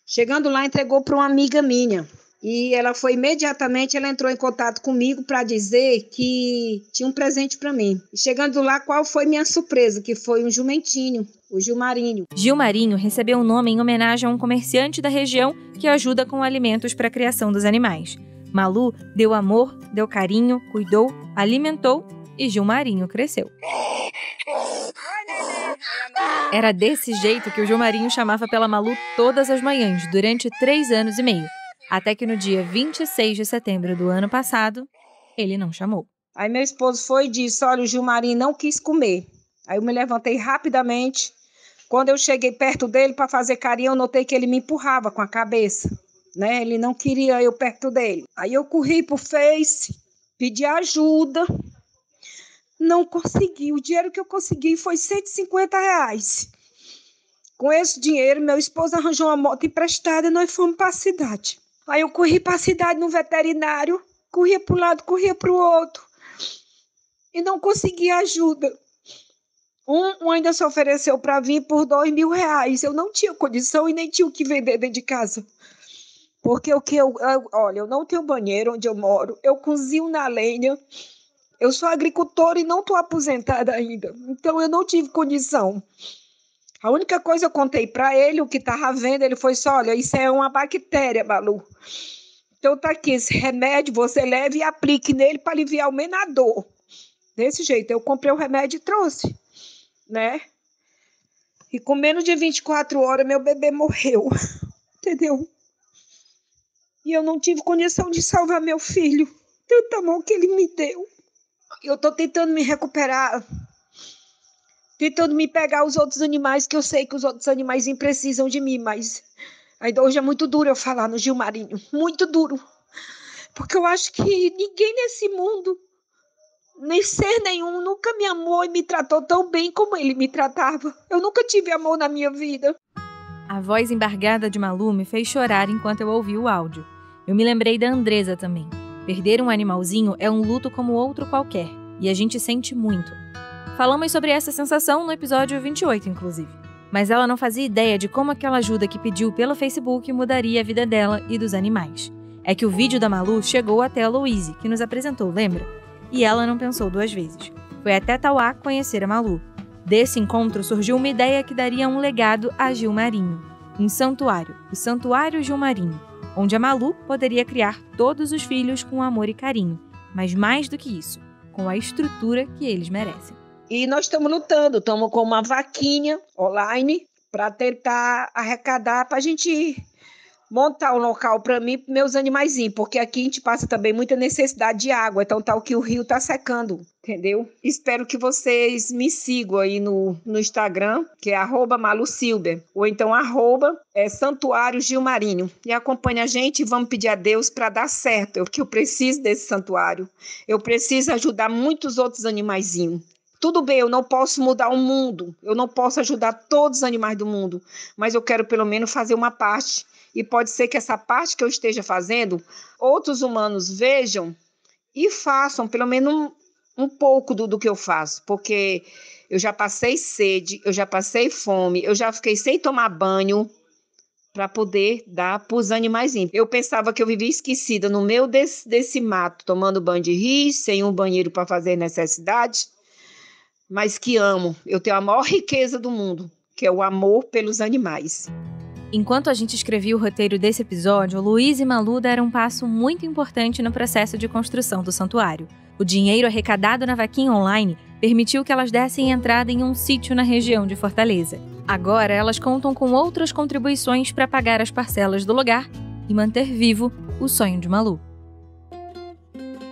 Chegando lá, entregou para uma amiga minha. E ela foi imediatamente, ela entrou em contato comigo para dizer que tinha um presente para mim. E chegando lá, qual foi minha surpresa? Que foi um jumentinho, o Gilmarinho. Gilmarinho recebeu o nome em homenagem a um comerciante da região que ajuda com alimentos para a criação dos animais. Malu deu amor, deu carinho, cuidou, alimentou e Gilmarinho cresceu. Era desse jeito que o Gilmarinho chamava pela Malu todas as manhãs, durante 3 anos e meio. Até que no dia 26 de setembro do ano passado, ele não chamou. Aí meu esposo foi e disse, olha, o Gilmarinho não quis comer. Aí eu me levantei rapidamente, Quando eu cheguei perto dele para fazer carinho, eu notei que ele me empurrava com a cabeça, né? Ele não queria eu perto dele. Aí eu corri pro Face, pedi ajuda, não consegui. O dinheiro que eu consegui foi R$150. Com esse dinheiro, meu esposo arranjou uma moto emprestada e nós fomos para a cidade. Aí eu corri para a cidade no veterinário, corria para um lado, corria para o outro e não conseguia ajuda. Um ainda se ofereceu para vir por R$2.000. Eu não tinha condição e nem tinha o que vender dentro de casa. Porque olha, eu não tenho banheiro onde eu moro, eu cozinho na lenha, eu sou agricultora e não estou aposentada ainda. Então eu não tive condição. A única coisa que eu contei para ele, o que estava vendo, ele foi só, olha, isso é uma bactéria, Malu. Então tá aqui, esse remédio você leva e aplique nele para aliviar o menos a dor. Desse jeito, eu comprei o remédio e trouxe, né? E com menos de 24 horas, meu bebê morreu, entendeu? E eu não tive condição de salvar meu filho. Tanta mão que ele me deu. Eu tô tentando me recuperar, tentando me pegar os outros animais, que eu sei que os outros animais precisam de mim, mas ainda hoje é muito duro eu falar no Gilmarinho, muito duro, porque eu acho que ninguém nesse mundo, nem ser nenhum, nunca me amou e me tratou tão bem como ele me tratava. Eu nunca tive amor na minha vida. A voz embargada de Malu me fez chorar enquanto eu ouvi o áudio. Eu me lembrei da Andresa também. Perder um animalzinho é um luto como outro qualquer, e a gente sente muito. Falamos sobre essa sensação no episódio 28, inclusive. Mas ela não fazia ideia de como aquela ajuda que pediu pelo Facebook mudaria a vida dela e dos animais. É que o vídeo da Malu chegou até a Louise, que nos apresentou, lembra? E ela não pensou duas vezes. Foi até Tauá conhecer a Malu. Desse encontro surgiu uma ideia que daria um legado a Gilmarinho. Um santuário, o Santuário Gilmarinho, onde a Malu poderia criar todos os filhos com amor e carinho, mas mais do que isso, com a estrutura que eles merecem. E nós estamos lutando, estamos com uma vaquinha online para tentar arrecadar, para a gente montar um local para mim e para meus animaizinhos, porque aqui a gente passa também muita necessidade de água, então tal que o rio está secando, entendeu? Espero que vocês me sigam aí no Instagram, que é @MaluSilber, ou então @Santuário Gilmarinho, e acompanhe a gente e vamos pedir a Deus para dar certo, porque eu preciso desse santuário, eu preciso ajudar muitos outros animaizinhos. Tudo bem, eu não posso mudar o mundo, eu não posso ajudar todos os animais do mundo, mas eu quero pelo menos fazer uma parte. E pode ser que essa parte que eu esteja fazendo, outros humanos vejam e façam pelo menos um pouco do que eu faço. Porque eu já passei sede, eu já passei fome, eu já fiquei sem tomar banho para poder dar para os animaizinhos. Eu pensava que eu vivia esquecida no meio desse mato, tomando banho de rio, sem um banheiro para fazer necessidade. Mas que amo, eu tenho a maior riqueza do mundo, que é o amor pelos animais. Enquanto a gente escrevia o roteiro desse episódio, Luiz e Malu deram um passo muito importante no processo de construção do santuário. O dinheiro arrecadado na vaquinha online permitiu que elas dessem entrada em um sítio na região de Fortaleza. Agora, elas contam com outras contribuições para pagar as parcelas do lugar e manter vivo o sonho de Malu.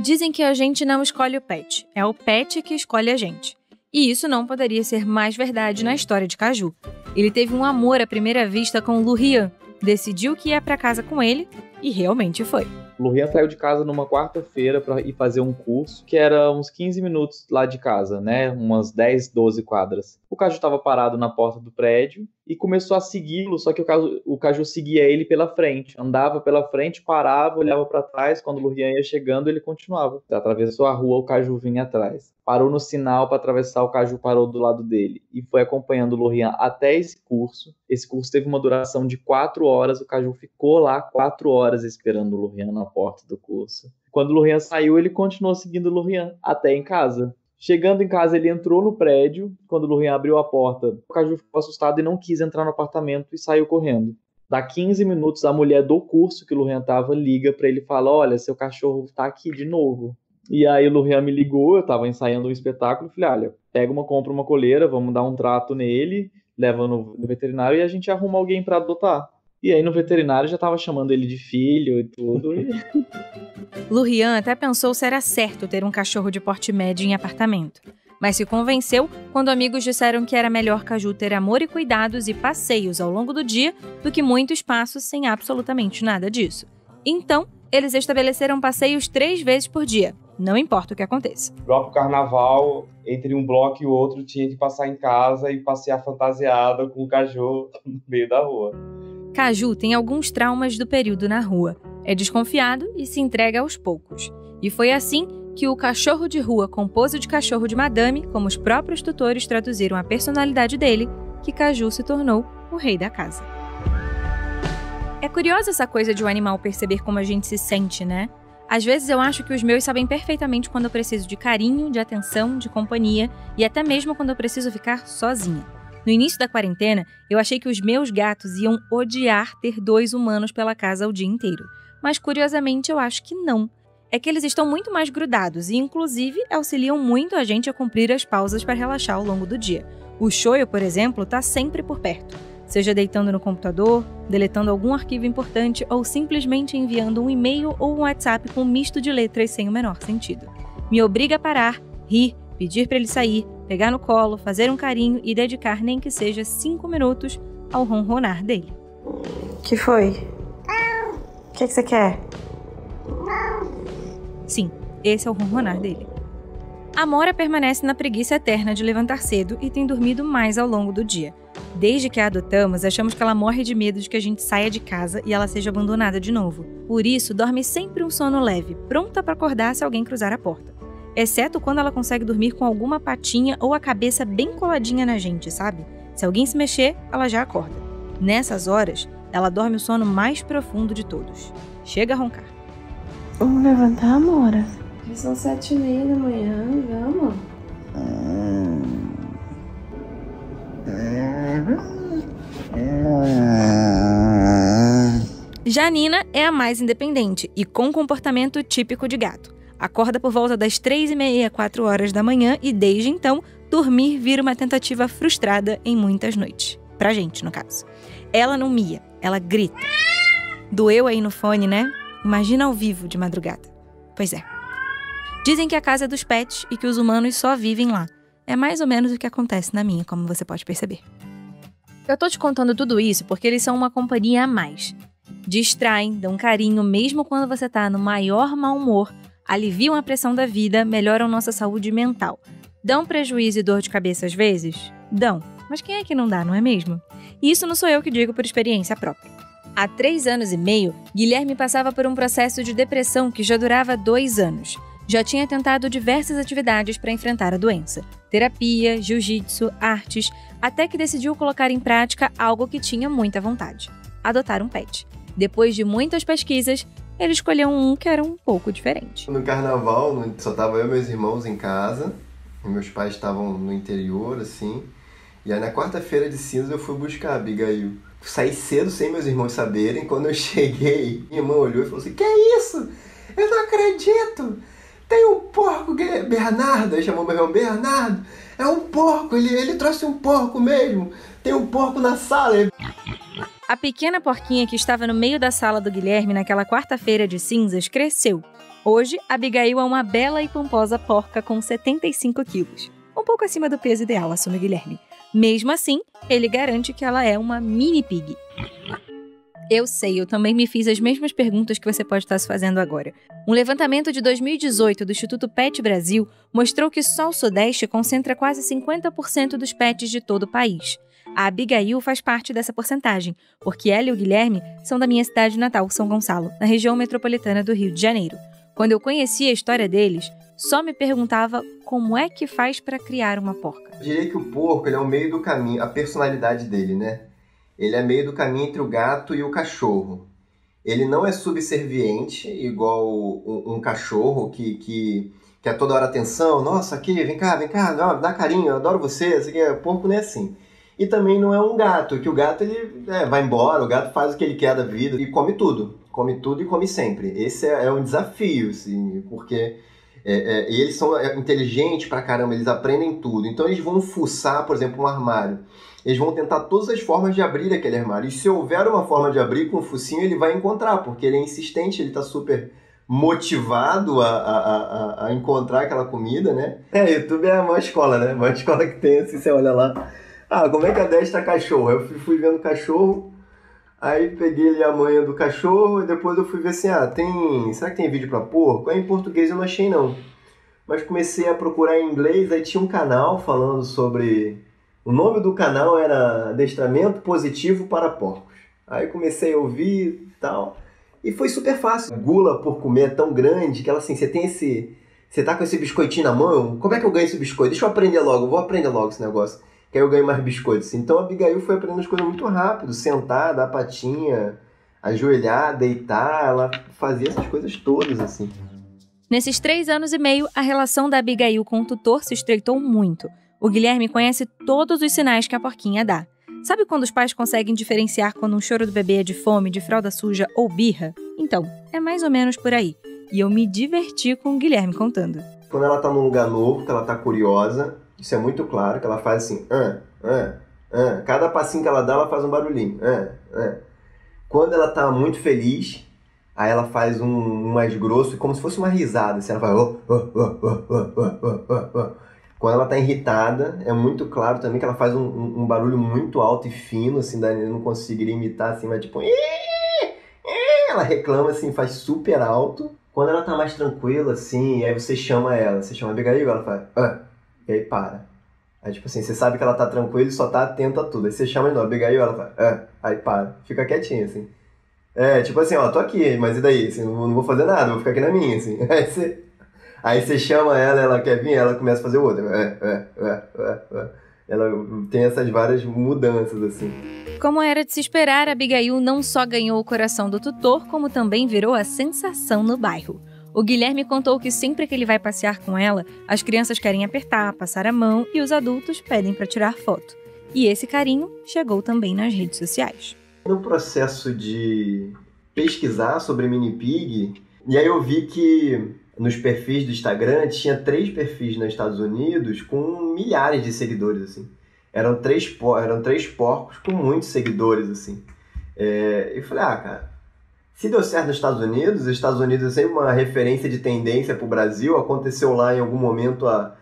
Dizem que a gente não escolhe o pet, é o pet que escolhe a gente. E isso não poderia ser mais verdade na história de Caju. Ele teve um amor à primeira vista com o Lurian, decidiu que ia para casa com ele e realmente foi. O Lurian saiu de casa numa quarta-feira para ir fazer um curso, que era uns 15 minutos lá de casa, né? Umas 10, 12 quadras. O Caju estava parado na porta do prédio e começou a segui-lo, só que o Caju seguia ele pela frente. Andava pela frente, parava, olhava para trás. Quando o Lurian ia chegando, ele continuava. Atravessou a rua, o Caju vinha atrás. Parou no sinal para atravessar, o Caju parou do lado dele. E foi acompanhando o Lurian até esse curso. Esse curso teve uma duração de 4 horas. O Caju ficou lá 4 horas esperando o Lurian na porta do curso. Quando o Lurian saiu, ele continuou seguindo o Lurian até em casa. Chegando em casa, ele entrou no prédio. Quando o Lurian abriu a porta, o Caju ficou assustado e não quis entrar no apartamento e saiu correndo. Dá 15 minutos, a mulher do curso que o Lurian tava liga para ele e fala: olha, seu cachorro tá aqui de novo. E aí o Lurian me ligou, eu tava ensaiando um espetáculo, falei: olha, compra uma coleira, vamos dar um trato nele, leva no veterinário e a gente arruma alguém para adotar. E aí no veterinário já tava chamando ele de filho e tudo. Lurian até pensou se era certo ter um cachorro de porte médio em apartamento. mas se convenceu quando amigos disseram que era melhor Caju ter amor e cuidados e passeios ao longo do dia do que muito espaço sem absolutamente nada disso. Então, eles estabeleceram passeios 3 vezes por dia, não importa o que aconteça. No próprio carnaval, entre um bloco e o outro, tinha que passar em casa e passear fantasiada com o Caju no meio da rua. Caju tem alguns traumas do período na rua. É desconfiado e se entrega aos poucos. E foi assim que o cachorro de rua com pose de cachorro de madame, como os próprios tutores traduziram a personalidade dele, que Caju se tornou o rei da casa. É curiosa essa coisa de um animal perceber como a gente se sente, né? Às vezes eu acho que os meus sabem perfeitamente quando eu preciso de carinho, de atenção, de companhia e até mesmo quando eu preciso ficar sozinha. No início da quarentena, eu achei que os meus gatos iam odiar ter 2 humanos pela casa o dia inteiro. Mas curiosamente eu acho que não. É que eles estão muito mais grudados e, inclusive, auxiliam muito a gente a cumprir as pausas para relaxar ao longo do dia. O Shoyo, por exemplo, está sempre por perto. Seja deitando no computador, deletando algum arquivo importante ou simplesmente enviando um e-mail ou um WhatsApp com um misto de letras sem o menor sentido. Me obriga a parar, rir, pedir para ele sair, pegar no colo, fazer um carinho e dedicar nem que seja 5 minutos ao ronronar dele. Que foi? O que você quer? Sim, esse é o ronronar dele. A Mora permanece na preguiça eterna de levantar cedo e tem dormido mais ao longo do dia. Desde que a adotamos, achamos que ela morre de medo de que a gente saia de casa e ela seja abandonada de novo. Por isso, dorme sempre um sono leve, pronta para acordar se alguém cruzar a porta. Exceto quando ela consegue dormir com alguma patinha ou a cabeça bem coladinha na gente, sabe? Se alguém se mexer, ela já acorda. Nessas horas, ela dorme o sono mais profundo de todos. Chega a roncar. Vamos levantar, Amora? Já são 7h30 da manhã, vamos? Janina é a mais independente e com comportamento típico de gato. Acorda por volta das 3h30, 4 horas da manhã e, desde então, dormir vira uma tentativa frustrada em muitas noites. Pra gente, no caso. Ela não mia, ela grita. Doeu aí no fone, né? Imagina ao vivo de madrugada. Pois é. Dizem que a casa é dos pets e que os humanos só vivem lá. É mais ou menos o que acontece na minha, como você pode perceber. Eu tô te contando tudo isso porque eles são uma companhia a mais. Distraem, dão carinho mesmo quando você tá no maior mau humor, aliviam a pressão da vida, melhoram nossa saúde mental. Dão prejuízo e dor de cabeça às vezes? Dão. Mas quem é que não dá, não é mesmo? E isso não sou eu que digo por experiência própria. Há 3 anos e meio, Guilherme passava por um processo de depressão que já durava 2 anos. Já tinha tentado diversas atividades para enfrentar a doença. Terapia, jiu-jitsu, artes, até que decidiu colocar em prática algo que tinha muita vontade. Adotar um pet. Depois de muitas pesquisas, ele escolheu um que era um pouco diferente. No carnaval, só tava eu e meus irmãos em casa. E meus pais estavam no interior, assim. E aí na quarta-feira de cinza eu fui buscar a Abigail. Saí cedo sem meus irmãos saberem. Quando eu cheguei, minha irmã olhou e falou assim: "Que é isso? Eu não acredito! Tem um porco, Bernardo." Aí chamou meu irmão: "Bernardo, é um porco, ele trouxe um porco mesmo. Tem um porco na sala." A pequena porquinha que estava no meio da sala do Guilherme naquela quarta-feira de cinzas cresceu. Hoje, Abigail é uma bela e pomposa porca com 75 quilos. Um pouco acima do peso ideal, assume Guilherme. Mesmo assim, ele garante que ela é uma mini pig. Eu sei, eu também me fiz as mesmas perguntas que você pode estar se fazendo agora. Um levantamento de 2018 do Instituto Pet Brasil mostrou que só o Sudeste concentra quase 50% dos pets de todo o país. A Abigail faz parte dessa porcentagem, porque ela e o Guilherme são da minha cidade natal, São Gonçalo, na região metropolitana do Rio de Janeiro. Quando eu conheci a história deles, só me perguntava como é que faz para criar uma porca. Eu diria que o porco ele é o meio do caminho, a personalidade dele, né? Ele é meio do caminho entre o gato e o cachorro. Ele não é subserviente, igual um cachorro que quer toda hora atenção. Nossa, aqui, vem cá, dá carinho, eu adoro você. O porco não é assim. E também não é um gato, que o gato ele vai embora, o gato faz o que ele quer da vida e come tudo. Come tudo e come sempre. Esse é um desafio, assim, porque eles são inteligentes pra caramba, eles aprendem tudo. Então eles vão fuçar, por exemplo, um armário. Eles vão tentar todas as formas de abrir aquele armário. E se houver uma forma de abrir com o focinho, ele vai encontrar, porque ele é insistente, ele está super motivado a encontrar aquela comida, né? YouTube é a maior escola, né? A maior escola que tem, assim, você olha lá. Como é que adestra cachorro? Eu fui vendo cachorro, aí peguei ali a manha do cachorro e depois eu fui ver assim, será que tem vídeo pra porco? Aí em português eu não achei não. Mas comecei a procurar em inglês, aí tinha um canal falando sobre... O nome do canal era Adestramento Positivo para Porcos. Aí comecei a ouvir e tal, e foi super fácil. A gula por comer é tão grande que ela assim, você tá com esse biscoitinho na mão, como é que eu ganho esse biscoito? Deixa eu aprender logo, vou aprender logo esse negócio, que aí eu ganho mais biscoitos. Então a Abigail foi aprendendo as coisas muito rápido, sentar, dar patinha, ajoelhar, deitar, ela fazia essas coisas todas assim. Nesses 3 anos e meio, a relação da Abigail com o tutor se estreitou muito. O Guilherme conhece todos os sinais que a porquinha dá. Sabe quando os pais conseguem diferenciar quando um choro do bebê é de fome, de fralda suja ou birra? Então, é mais ou menos por aí. E eu me diverti com o Guilherme contando. Quando ela tá num lugar novo, que ela tá curiosa, isso é muito claro, que ela faz assim, cada passinho que ela dá, ela faz um barulhinho, Quando ela tá muito feliz, aí ela faz um mais grosso, como se fosse uma risada, assim, ela vai... Quando ela tá irritada, é muito claro também que ela faz um barulho muito alto e fino, assim, eu não conseguiria imitar, assim, mas tipo... Ela reclama, assim, faz super alto. Quando ela tá mais tranquila, assim, aí você chama ela, você chama a Abigail, ela faz... E aí para. Aí, tipo assim, você sabe que ela tá tranquila e só tá atenta a tudo. Aí você chama de novo, Abigail, ela faz... Aí para. Fica quietinha, assim. Tipo assim, tô aqui, mas e daí? Assim, não vou fazer nada, vou ficar aqui na minha, assim. Aí você chama ela quer vir, ela começa a fazer outra. Ela tem essas várias mudanças, assim. Como era de se esperar, a Abigail não só ganhou o coração do tutor, como também virou a sensação no bairro. O Guilherme contou que sempre que ele vai passear com ela, as crianças querem apertar, passar a mão e os adultos pedem para tirar foto. E esse carinho chegou também nas redes sociais. No processo de pesquisar sobre Mini Pig, e aí eu vi que nos perfis do Instagram tinha 3 perfis nos Estados Unidos com milhares de seguidores, assim. Eram 3 porcos com muitos seguidores, assim. Eu falei, cara, se deu certo nos Estados Unidos, os Estados Unidos é sempre uma referência de tendência para o Brasil, aconteceu lá em algum momento a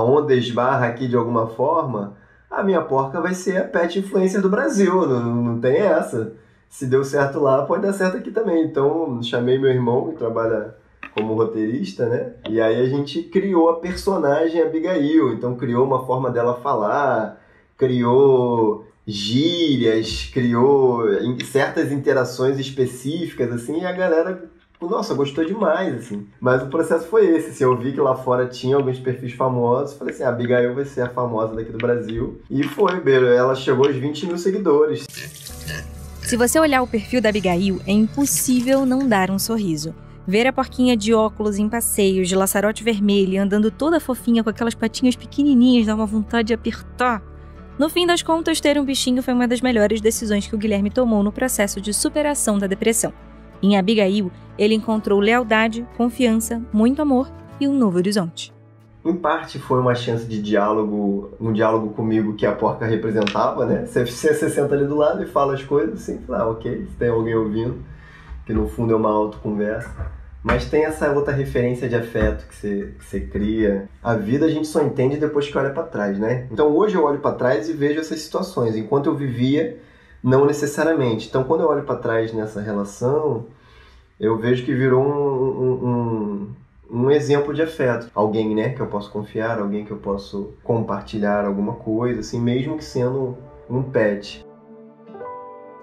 onda esbarra aqui de alguma forma, a minha porca vai ser a pet influencer do Brasil, não tem essa. Se deu certo lá, pode dar certo aqui também. Então, chamei meu irmão, que trabalha como roteirista, né? E aí a gente criou a personagem Abigail. Então, criou uma forma dela falar, criou gírias, criou certas interações específicas, assim, e a galera, nossa, gostou demais, assim. Mas o processo foi esse, assim, eu vi que lá fora tinha alguns perfis famosos, falei assim, a Abigail vai ser a famosa daqui do Brasil. E foi, Beiro, ela chegou aos 20 mil seguidores. Se você olhar o perfil da Abigail, é impossível não dar um sorriso. Ver a porquinha de óculos em passeios, de laçarote vermelho, andando toda fofinha com aquelas patinhas pequenininhas, dá uma vontade de apertar. No fim das contas, ter um bichinho foi uma das melhores decisões que o Guilherme tomou no processo de superação da depressão. Em Abigail, ele encontrou lealdade, confiança, muito amor e um novo horizonte. Em parte foi uma chance de diálogo, um diálogo comigo que a porca representava, né? Você senta ali do lado e fala as coisas assim, ok, se tem alguém ouvindo, que no fundo é uma autoconversa. Mas tem essa outra referência de afeto que você cria. A vida a gente só entende depois que olha para trás, né? Então hoje eu olho para trás e vejo essas situações. Enquanto eu vivia, não necessariamente. Então quando eu olho para trás nessa relação, eu vejo que virou um exemplo de afeto. Alguém, né, que eu posso confiar, alguém que eu posso compartilhar alguma coisa, assim, mesmo que sendo um pet.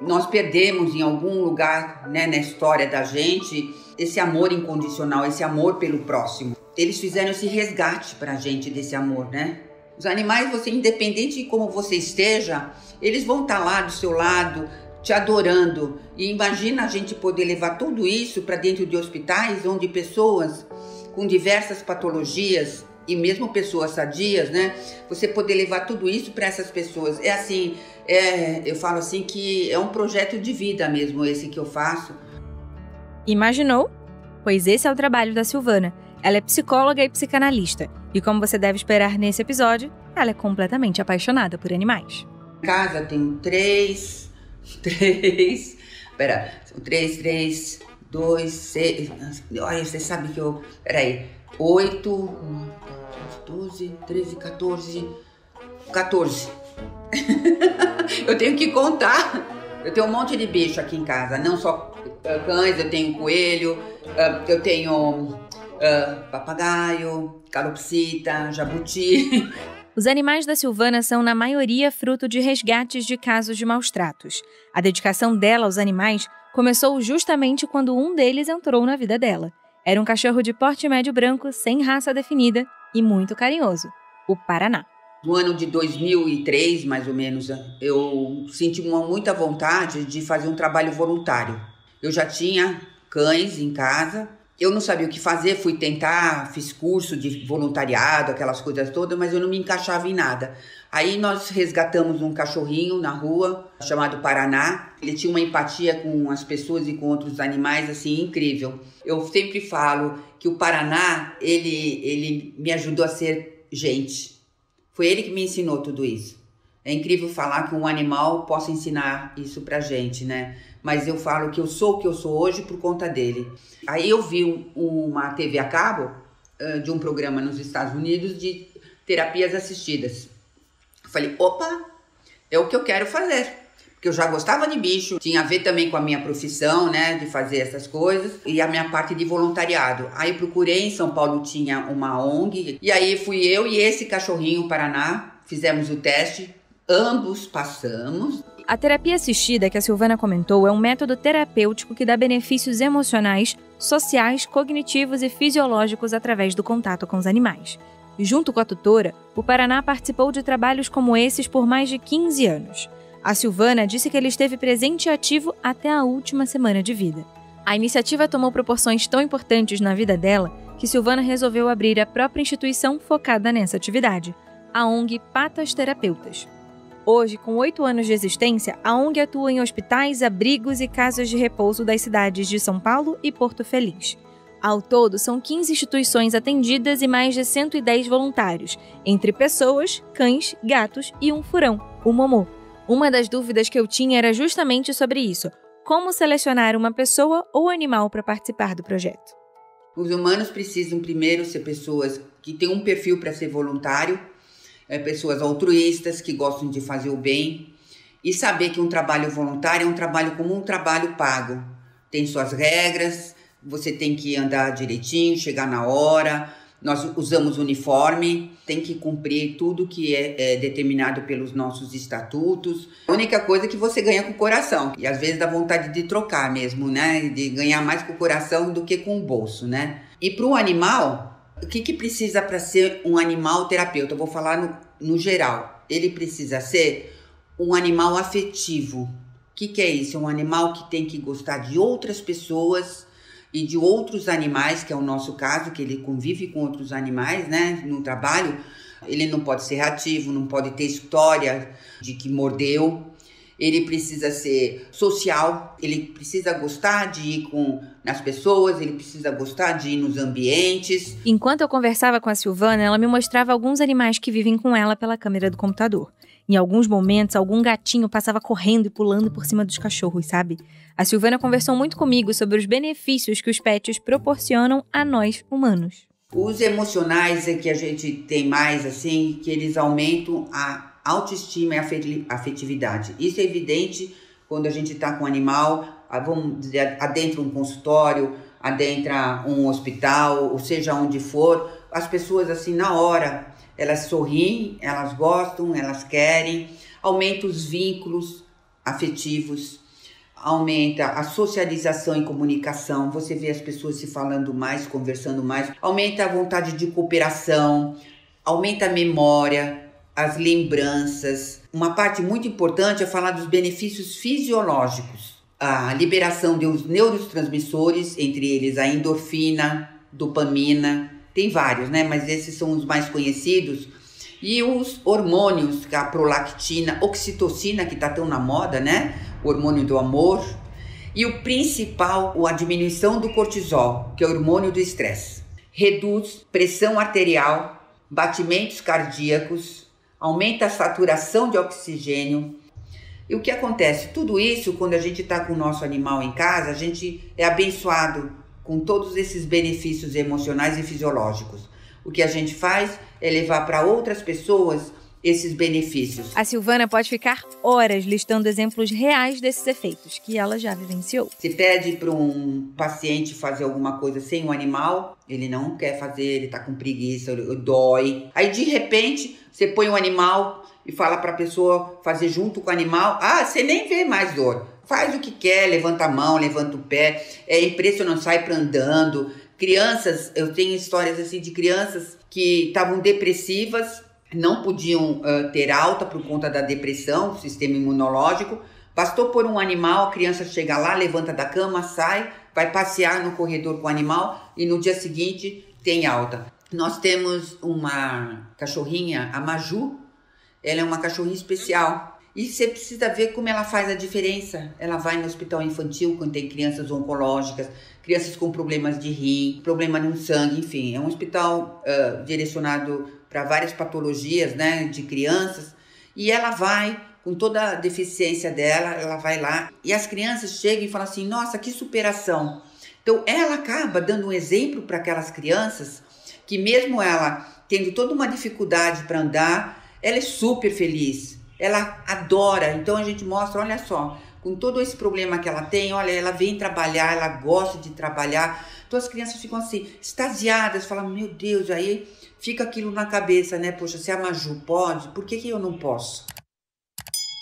Nós perdemos em algum lugar, né, na história da gente esse amor incondicional, esse amor pelo próximo. Eles fizeram esse resgate pra gente desse amor, né? Os animais, você, independente de como você esteja, eles vão estar lá do seu lado, te adorando. E imagina a gente poder levar tudo isso para dentro de hospitais onde pessoas com diversas patologias e mesmo pessoas sadias, né? Você poder levar tudo isso para essas pessoas. É assim, eu falo assim que é um projeto de vida mesmo esse que eu faço. Imaginou? Pois esse é o trabalho da Silvana. Ela é psicóloga e psicanalista. E como você deve esperar nesse episódio, ela é completamente apaixonada por animais. Em casa tem 3, 2, 6... Olha, você sabe que eu... Peraí. 8, 12, 13, 14... 14. Eu tenho que contar. Eu tenho um monte de bicho aqui em casa. Não só cães, eu tenho coelho, eu tenho papagaio, calopsita, jabuti. Os animais da Silvana são, na maioria, fruto de resgates de casos de maus-tratos. A dedicação dela aos animais começou justamente quando um deles entrou na vida dela. Era um cachorro de porte médio branco, sem raça definida e muito carinhoso, o Paraná. No ano de 2003, mais ou menos, eu senti muita vontade de fazer um trabalho voluntário. Eu já tinha cães em casa, eu não sabia o que fazer, fui tentar, fiz curso de voluntariado, aquelas coisas todas, mas eu não me encaixava em nada. Aí nós resgatamos um cachorrinho na rua, chamado Paraná. Ele tinha uma empatia com as pessoas e com outros animais, assim, incrível. Eu sempre falo que o Paraná, ele me ajudou a ser gente. Foi ele que me ensinou tudo isso. É incrível falar que um animal possa ensinar isso pra gente, né? Mas eu falo que eu sou o que eu sou hoje por conta dele. Aí eu vi uma TV a cabo de um programa nos Estados Unidos de terapias assistidas. Eu falei, opa, é o que eu quero fazer. Porque eu já gostava de bicho, tinha a ver também com a minha profissão, né, de fazer essas coisas, e a minha parte de voluntariado. Aí procurei, em São Paulo tinha uma ONG, e aí fui eu e esse cachorrinho, Paraná, fizemos o teste, ambos passamos. A terapia assistida que a Silvana comentou é um método terapêutico que dá benefícios emocionais, sociais, cognitivos e fisiológicos através do contato com os animais. Junto com a tutora, o Paraná participou de trabalhos como esses por mais de 15 anos. A Silvana disse que ele esteve presente e ativo até a última semana de vida. A iniciativa tomou proporções tão importantes na vida dela que Silvana resolveu abrir a própria instituição focada nessa atividade, a ONG Patas Terapeutas. Hoje, com 8 anos de existência, a ONG atua em hospitais, abrigos e casas de repouso das cidades de São Paulo e Porto Feliz. Ao todo, são 15 instituições atendidas e mais de 110 voluntários, entre pessoas, cães, gatos e um furão, o Momô. Uma das dúvidas que eu tinha era justamente sobre isso. Como selecionar uma pessoa ou animal para participar do projeto? Os humanos precisam primeiro ser pessoas que têm um perfil para ser voluntário, pessoas altruístas que gostam de fazer o bem e saber que um trabalho voluntário é um trabalho como um trabalho pago. Tem suas regras, você tem que andar direitinho, chegar na hora. Nós usamos uniforme, tem que cumprir tudo que é determinado pelos nossos estatutos. A única coisa é que você ganha com o coração. E às vezes dá vontade de trocar mesmo, né? De ganhar mais com o coração do que com o bolso, né? E para um animal, o que precisa para ser um animal terapeuta? Eu vou falar no geral. Ele precisa ser um animal afetivo. O que é isso? É um animal que tem que gostar de outras pessoas e de outros animais, que é o nosso caso, que ele convive com outros animais, né, no trabalho. Ele não pode ser reativo, não pode ter história de que mordeu. Ele precisa ser social, ele precisa gostar de ir nas pessoas, ele precisa gostar de ir nos ambientes. Enquanto eu conversava com a Silvana, ela me mostrava alguns animais que vivem com ela pela câmera do computador. Em alguns momentos, algum gatinho passava correndo e pulando por cima dos cachorros, sabe? A Silvana conversou muito comigo sobre os benefícios que os pets proporcionam a nós, humanos. Os emocionais é que a gente tem mais, assim, que eles aumentam a autoestima e a afetividade. Isso é evidente quando a gente está com um animal, vamos dizer, adentra um consultório, adentra um hospital, ou seja, onde for, as pessoas, assim, na hora, elas sorriem, elas gostam, elas querem, aumenta os vínculos afetivos, aumenta a socialização e comunicação, você vê as pessoas se falando mais, conversando mais, aumenta a vontade de cooperação, aumenta a memória, as lembranças. Uma parte muito importante é falar dos benefícios fisiológicos, a liberação de uns neurotransmissores, entre eles a endorfina, dopamina, tem vários, né? Mas esses são os mais conhecidos. E os hormônios, a prolactina, oxitocina, que está tão na moda, né? O hormônio do amor. E o principal, a diminuição do cortisol, que é o hormônio do estresse. Reduz pressão arterial, batimentos cardíacos, aumenta a saturação de oxigênio, E o que acontece? Tudo isso, quando a gente está com o nosso animal em casa, a gente é abençoado com todos esses benefícios emocionais e fisiológicos. O que a gente faz é levar para outras pessoas esses benefícios. A Silvana pode ficar horas listando exemplos reais desses efeitos que ela já vivenciou. Você pede para um paciente fazer alguma coisa sem o animal, ele não quer fazer, ele tá com preguiça, dói. Aí de repente você põe o animal e fala para a pessoa fazer junto com o animal. Ah, você nem vê mais dor. Faz o que quer, levanta a mão, levanta o pé. É impressionante, sai para andando. Crianças, eu tenho histórias assim de crianças que estavam depressivas, não podiam ter alta por conta da depressão, do sistema imunológico. Bastou pôr um animal, a criança chega lá, levanta da cama, sai, vai passear no corredor com o animal e no dia seguinte tem alta. Nós temos uma cachorrinha, a Maju, ela é uma cachorrinha especial. E você precisa ver como ela faz a diferença. Ela vai no hospital infantil quando tem crianças oncológicas, crianças com problemas de rim, problema no sangue, enfim. É um hospital direcionado para várias patologias, né, de crianças. E ela vai, com toda a deficiência dela, ela vai lá. E as crianças chegam e falam assim, nossa, que superação. Então, ela acaba dando um exemplo para aquelas crianças que mesmo ela tendo toda uma dificuldade para andar, ela é super feliz. Ela adora, então a gente mostra, olha só, com todo esse problema que ela tem, olha, ela vem trabalhar, ela gosta de trabalhar. Então as crianças ficam assim, extasiadas, falam, meu Deus, aí fica aquilo na cabeça, né? Poxa, se a Maju pode, por que eu não posso?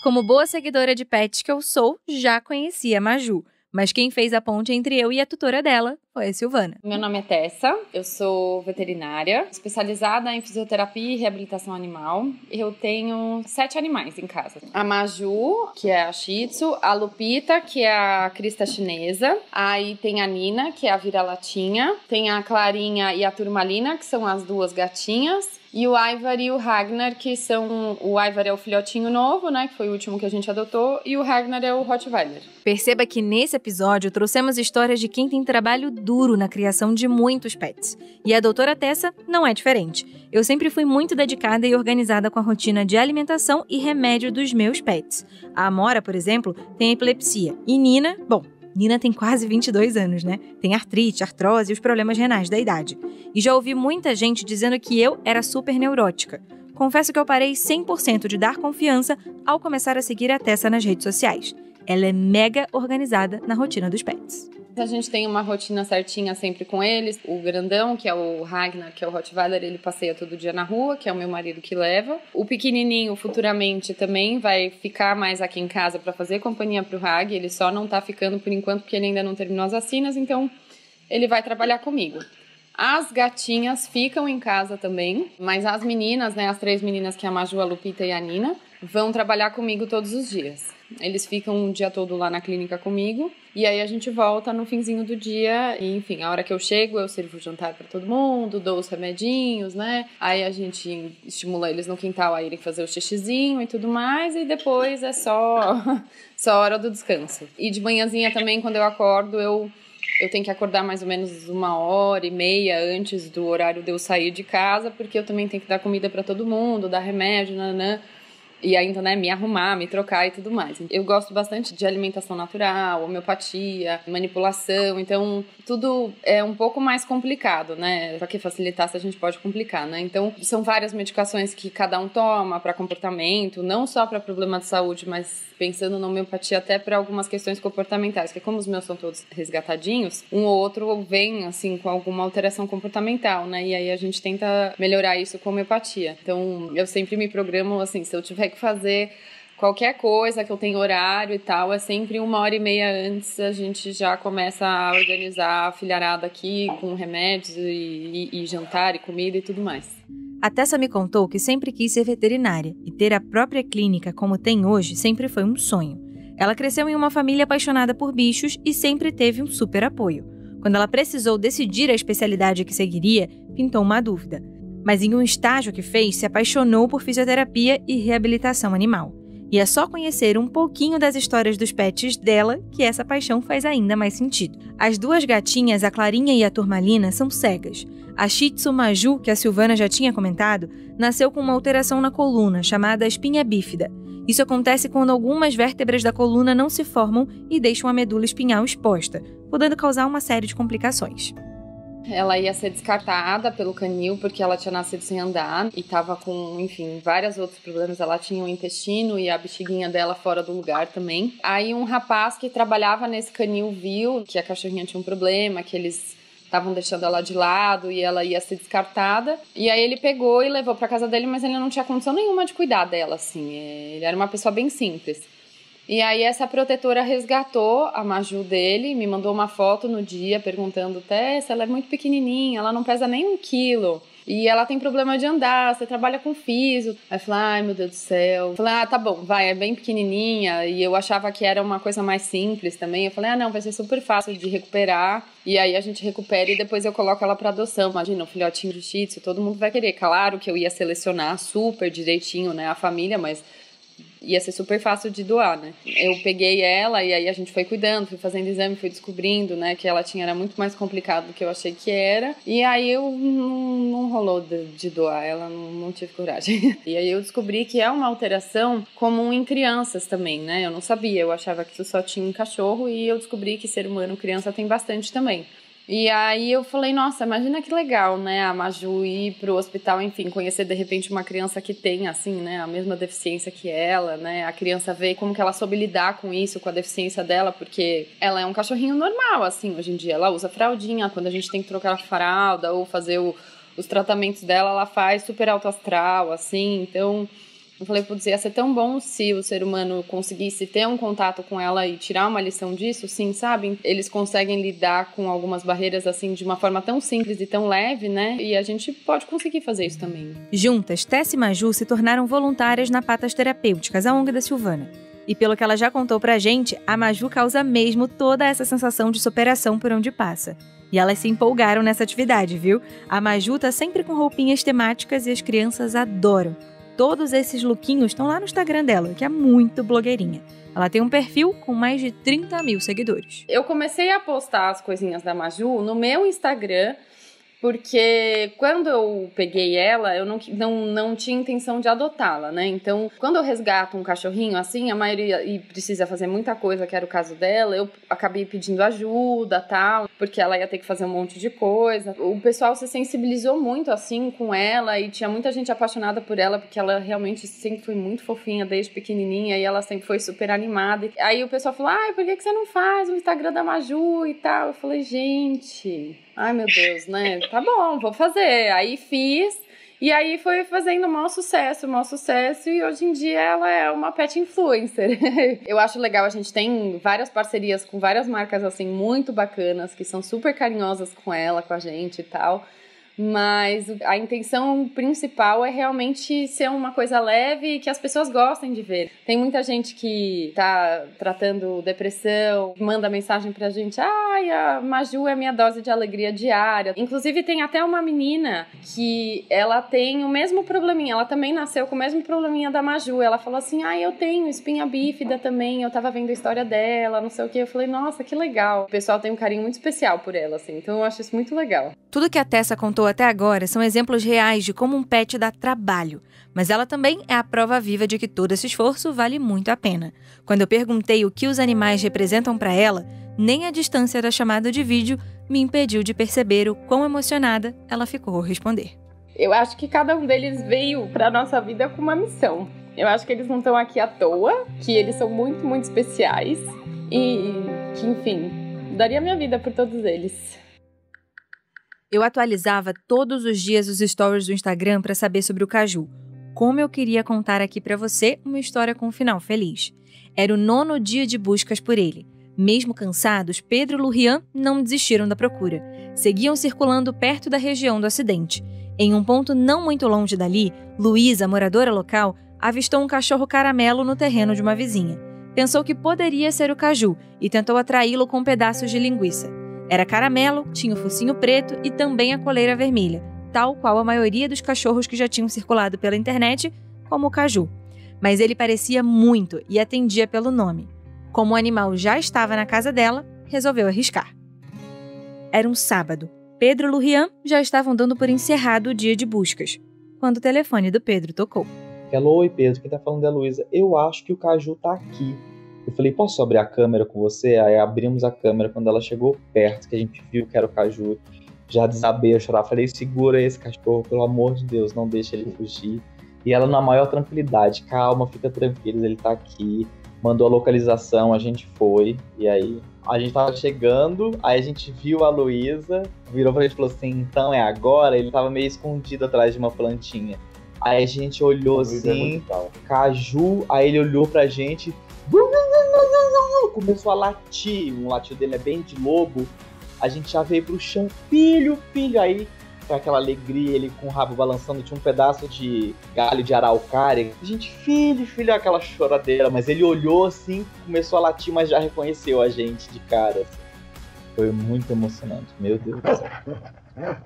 Como boa seguidora de pets que eu sou, já conhecia a Maju. Mas quem fez a ponte entre eu e a tutora dela foi a Silvana. Meu nome é Tessa, eu sou veterinária, especializada em fisioterapia e reabilitação animal. Eu tenho 7 animais em casa. A Maju, que é a Shih Tzu, a Lupita, que é a crista chinesa, aí tem a Nina, que é a vira-latinha, tem a Clarinha e a Turmalina, que são as 2 gatinhas, e o Ivar e o Ragnar, que são... O Ivar é o filhotinho novo, né, que foi o último que a gente adotou, e o Ragnar é o Rottweiler. Perceba que nesse episódio trouxemos histórias de quem tem trabalho duro na criação de muitos pets. E a doutora Tessa não é diferente. Eu sempre fui muito dedicada e organizada com a rotina de alimentação e remédio dos meus pets. A Amora, por exemplo, tem epilepsia. E Nina, bom, Nina tem quase 22 anos, né? Tem artrite, artrose e os problemas renais da idade. E já ouvi muita gente dizendo que eu era super neurótica. Confesso que eu parei 100% de dar confiança ao começar a seguir a Tessa nas redes sociais. Ela é mega organizada na rotina dos pets. A gente tem uma rotina certinha sempre com eles. O grandão, que é o Ragnar, que é o Rottweiler, ele passeia todo dia na rua, que é o meu marido que leva. O pequenininho, futuramente, também vai ficar mais aqui em casa para fazer companhia pro Rag. Ele só não tá ficando por enquanto porque ele ainda não terminou as vacinas, então ele vai trabalhar comigo. As gatinhas ficam em casa também, mas as meninas, né, as 3 meninas, que é a Maju, a Lupita e a Nina, vão trabalhar comigo todos os dias. Eles ficam o dia todo lá na clínica comigo e aí a gente volta no finzinho do dia e, enfim, a hora que eu chego eu sirvo o jantar para todo mundo, dou os remedinhos, né? Aí a gente estimula eles no quintal a irem fazer o xixizinho e tudo mais e depois é só hora do descanso. E de manhãzinha também, quando eu acordo, eu tenho que acordar mais ou menos 1h30 antes do horário de eu sair de casa, porque eu também tenho que dar comida para todo mundo, dar remédio, nanã. E ainda, né, me arrumar, me trocar e tudo mais. Eu gosto bastante de alimentação natural, homeopatia, manipulação, então tudo é um pouco mais complicado, né? Para que facilitasse a gente pode complicar, né? Então são várias medicações que cada um toma para comportamento, não só para problema de saúde, mas pensando na homeopatia até para algumas questões comportamentais, que como os meus são todos resgatadinhos, um ou outro vem, assim, com alguma alteração comportamental, né? E aí a gente tenta melhorar isso com homeopatia. Então eu sempre me programo, assim, se eu tiver que fazer qualquer coisa, que eu tenho horário e tal, é sempre 1h30 antes a gente já começa a organizar a filharada aqui com remédios e jantar e comida e tudo mais. A Tessa me contou que sempre quis ser veterinária e ter a própria clínica como tem hoje sempre foi um sonho. Ela cresceu em uma família apaixonada por bichos e sempre teve um super apoio. Quando ela precisou decidir a especialidade que seguiria, pintou uma dúvida. Mas em um estágio que fez, se apaixonou por fisioterapia e reabilitação animal. E é só conhecer um pouquinho das histórias dos pets dela que essa paixão faz ainda mais sentido. As 2 gatinhas, a Clarinha e a Turmalina, são cegas. A Shih Tzu Maju, que a Silvana já tinha comentado, nasceu com uma alteração na coluna, chamada espinha bífida. Isso acontece quando algumas vértebras da coluna não se formam e deixam a medula espinhal exposta, podendo causar uma série de complicações. Ela ia ser descartada pelo canil porque ela tinha nascido sem andar e tava com, enfim, vários outros problemas. Ela tinha o intestino e a bexiguinha dela fora do lugar também. Aí um rapaz que trabalhava nesse canil viu que a cachorrinha tinha um problema, que eles estavam deixando ela de lado e ela ia ser descartada. E aí ele pegou e levou pra casa dele, mas ele não tinha condição nenhuma de cuidar dela, assim. Ele era uma pessoa bem simples. E aí essa protetora resgatou a Maju dele, me mandou uma foto no dia perguntando: Tessa, ela é muito pequenininha, ela não pesa nem 1 quilo. E ela tem problema de andar, você trabalha com físio. Aí eu falei: ai meu Deus do céu. Eu falei: tá bom, vai, é bem pequenininha. E eu achava que era uma coisa mais simples também. Eu falei: não, vai ser super fácil de recuperar. E aí a gente recupera e depois eu coloco ela pra adoção. Imagina, um filhotinho de shih tzu, todo mundo vai querer. Claro que eu ia selecionar super direitinho, né, a família, mas ia ser super fácil de doar, né? Eu peguei ela e aí a gente foi cuidando, fui fazendo exame, fui descobrindo, né, que ela era muito mais complicado do que eu achei que era. E aí eu não rolou de doar ela, não tive coragem. E aí eu descobri que é uma alteração comum em crianças também, né? Eu não sabia, eu achava que isso só tinha em cachorro e eu descobri que ser humano, criança tem bastante também. E aí eu falei: nossa, imagina que legal, né, a Maju ir pro hospital, enfim, conhecer de repente uma criança que tem, assim, né, a mesma deficiência que ela, né, a criança ver como que ela soube lidar com isso, com a deficiência dela, porque ela é um cachorrinho normal, assim, hoje em dia, ela usa fraldinha, quando a gente tem que trocar a fralda ou fazer os tratamentos dela, ela faz super alto astral, assim, então eu falei: putz, ia ser tão bom se o ser humano conseguisse ter um contato com ela e tirar uma lição disso, sim, sabe? Eles conseguem lidar com algumas barreiras, assim, de uma forma tão simples e tão leve, né? E a gente pode conseguir fazer isso também. Juntas, Tessa e Maju se tornaram voluntárias na Patas Terapêuticas, a ONG da Silvana. E pelo que ela já contou pra gente, a Maju causa mesmo toda essa sensação de superação por onde passa. E elas se empolgaram nessa atividade, viu? A Maju tá sempre com roupinhas temáticas e as crianças adoram. Todos esses lookinhos estão lá no Instagram dela, que é muito blogueirinha. Ela tem um perfil com mais de 30 mil seguidores. Eu comecei a postar as coisinhas da Maju no meu Instagram, porque quando eu peguei ela, eu não tinha intenção de adotá-la, né? Então, quando eu resgato um cachorrinho assim, a maioria e precisa fazer muita coisa, que era o caso dela, eu acabei pedindo ajuda, tal, porque ela ia ter que fazer um monte de coisa. O pessoal se sensibilizou muito assim com ela e tinha muita gente apaixonada por ela, porque ela realmente sempre foi muito fofinha desde pequenininha e ela sempre foi super animada. Aí o pessoal falou: ai, por que você não faz o Instagram da Maju e tal? Eu falei: gente, ai meu Deus, né? Tá bom, vou fazer. Aí fiz, e aí foi fazendo o maior sucesso, e hoje em dia ela é uma pet influencer. Eu acho legal, a gente tem várias parcerias com várias marcas, assim, muito bacanas, que são super carinhosas com ela, com a gente e tal. Mas a intenção principal é realmente ser uma coisa leve e que as pessoas gostem de ver. Tem muita gente que tá tratando depressão, manda mensagem pra gente: ai, a Maju é minha dose de alegria diária. Inclusive tem até uma menina que ela tem o mesmo probleminha, ela também nasceu com o mesmo probleminha da Maju. Ela falou assim: ai, eu tenho espinha bífida também, eu tava vendo a história dela, não sei o que. Eu falei: nossa, que legal. O pessoal tem um carinho muito especial por ela, assim, então eu acho isso muito legal. Tudo que a Tessa contou até agora são exemplos reais de como um pet dá trabalho, mas ela também é a prova viva de que todo esse esforço vale muito a pena. Quando eu perguntei o que os animais representam para ela, nem a distância da chamada de vídeo me impediu de perceber o quão emocionada ela ficou ao responder. Eu acho que cada um deles veio para nossa vida com uma missão. Eu acho que eles não estão aqui à toa, que eles são muito, muito especiais e que, enfim, daria minha vida por todos eles. Eu atualizava todos os dias os stories do Instagram para saber sobre o Caju. Como eu queria contar aqui para você uma história com um final feliz. Era o 9º dia de buscas por ele. Mesmo cansados, Pedro e Lurian não desistiram da procura. Seguiam circulando perto da região do acidente. Em um ponto não muito longe dali, Luísa, moradora local, avistou um cachorro caramelo no terreno de uma vizinha. Pensou que poderia ser o Caju e tentou atraí-lo com pedaços de linguiça. Era caramelo, tinha o focinho preto e também a coleira vermelha, tal qual a maioria dos cachorros que já tinham circulado pela internet, como o Caju. Mas ele parecia muito e atendia pelo nome. Como o animal já estava na casa dela, resolveu arriscar. Era um sábado. Pedro e Lurian já estavam dando por encerrado o dia de buscas, quando o telefone do Pedro tocou. Ela, oi Pedro, quem tá falando é a Luísa. Eu acho que o Caju tá aqui. Eu falei, posso abrir a câmera com você? Aí abrimos a câmera. Quando ela chegou perto, que a gente viu que era o Caju, já desabei a chorar. Falei, segura esse cachorro, pelo amor de Deus, não deixa ele fugir. E ela na maior tranquilidade, calma, fica tranquilo, ele tá aqui. Mandou a localização, a gente foi. E aí, a gente tava chegando, aí a gente viu a Luísa, virou pra gente e falou assim, então é agora? Ele tava meio escondido atrás de uma plantinha. Aí a gente olhou assim, Caju, aí ele olhou pra gente, começou a latir, o latido dele é bem de lobo, a gente já veio pro chão, filho, aí com aquela alegria, ele com o rabo balançando, tinha um pedaço de galho de araucária, a gente, filho, aquela choradeira, mas ele olhou assim, começou a latir, mas já reconheceu a gente de cara, foi muito emocionante, meu Deus do céu.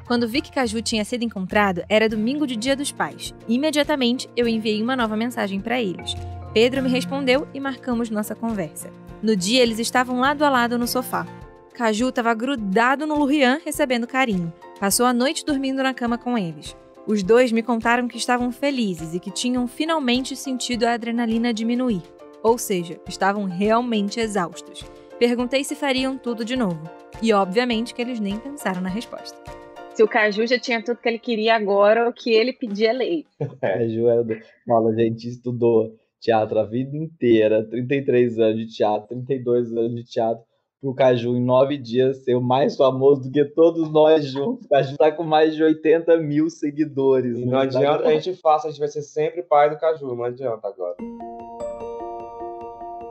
Quando vi que Caju tinha sido encontrado, era domingo de Dia dos Pais. Imediatamente, eu enviei uma nova mensagem para eles. Pedro me respondeu e marcamos nossa conversa. No dia, eles estavam lado a lado no sofá. Caju estava grudado no Lurian, recebendo carinho. Passou a noite dormindo na cama com eles. Os dois me contaram que estavam felizes e que tinham finalmente sentido a adrenalina diminuir. Ou seja, estavam realmente exaustos. Perguntei se fariam tudo de novo. E, obviamente, que eles nem pensaram na resposta. Se o Caju já tinha tudo que ele queria agora, o que ele pedia é lei. Caju a gente estudou teatro a vida inteira, 33 anos de teatro, 32 anos de teatro, pro Caju em 9 dias ser o mais famoso do que todos nós juntos. O Caju tá com mais de 80 mil seguidores. E não adianta a gente faça, a gente vai ser sempre pai do Caju, não adianta agora.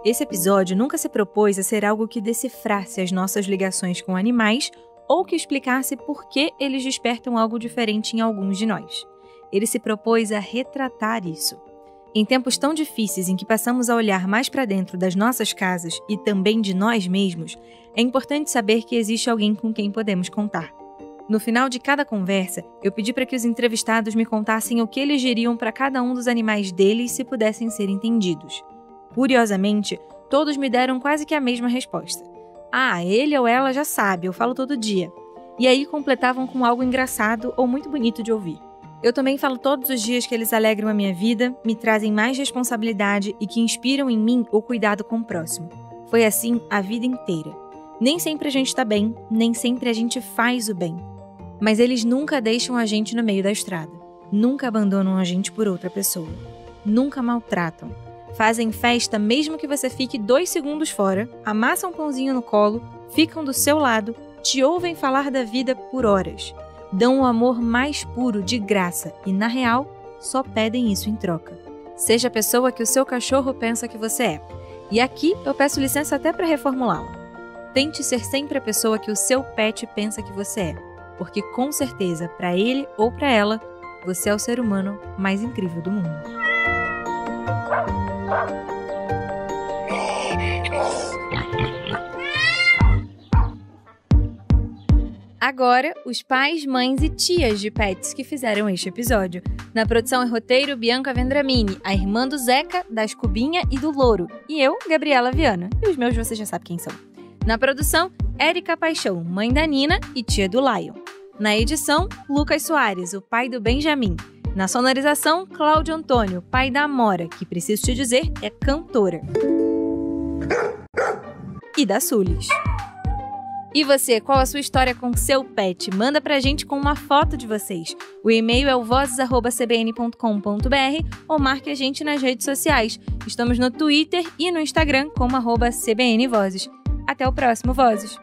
Esse episódio nunca se propôs a ser algo que decifrasse as nossas ligações com animais ou que explicasse por que eles despertam algo diferente em alguns de nós. Ele se propôs a retratar isso. Em tempos tão difíceis em que passamos a olhar mais para dentro das nossas casas e também de nós mesmos, é importante saber que existe alguém com quem podemos contar. No final de cada conversa, eu pedi para que os entrevistados me contassem o que eles diriam para cada um dos animais deles se pudessem ser entendidos. Curiosamente, todos me deram quase que a mesma resposta. Ah, ele ou ela já sabe, eu falo todo dia. E aí completavam com algo engraçado ou muito bonito de ouvir. Eu também falo todos os dias que eles alegram a minha vida, me trazem mais responsabilidade e que inspiram em mim o cuidado com o próximo. Foi assim a vida inteira. Nem sempre a gente está bem, nem sempre a gente faz o bem. Mas eles nunca deixam a gente no meio da estrada. Nunca abandonam a gente por outra pessoa. Nunca maltratam. Fazem festa mesmo que você fique 2 segundos fora, amassam um pãozinho no colo, ficam do seu lado, te ouvem falar da vida por horas. Dão o amor mais puro de graça e, na real, só pedem isso em troca. Seja a pessoa que o seu cachorro pensa que você é. E aqui eu peço licença até para reformulá-la. Tente ser sempre a pessoa que o seu pet pensa que você é, porque com certeza, para ele ou para ela, você é o ser humano mais incrível do mundo. Agora, os pais, mães e tias de pets que fizeram este episódio. Na produção e roteiro, Bianca Vendramini, a irmã do Zeca, da Escubinha e do Louro. E eu, Gabriela Viana. E os meus você já sabe quem são. Na produção, Érica Paixão, mãe da Nina e tia do Lion. Na edição, Lucas Soares, o pai do Benjamin. Na sonorização, Cláudio Antônio, pai da Amora, que preciso te dizer é cantora. E da Sulis. E você, qual a sua história com seu pet? Manda pra gente com uma foto de vocês. O e-mail é o vozes@cbn.com.br ou marque a gente nas redes sociais. Estamos no Twitter e no Instagram como @cbnvozes. Até o próximo Vozes!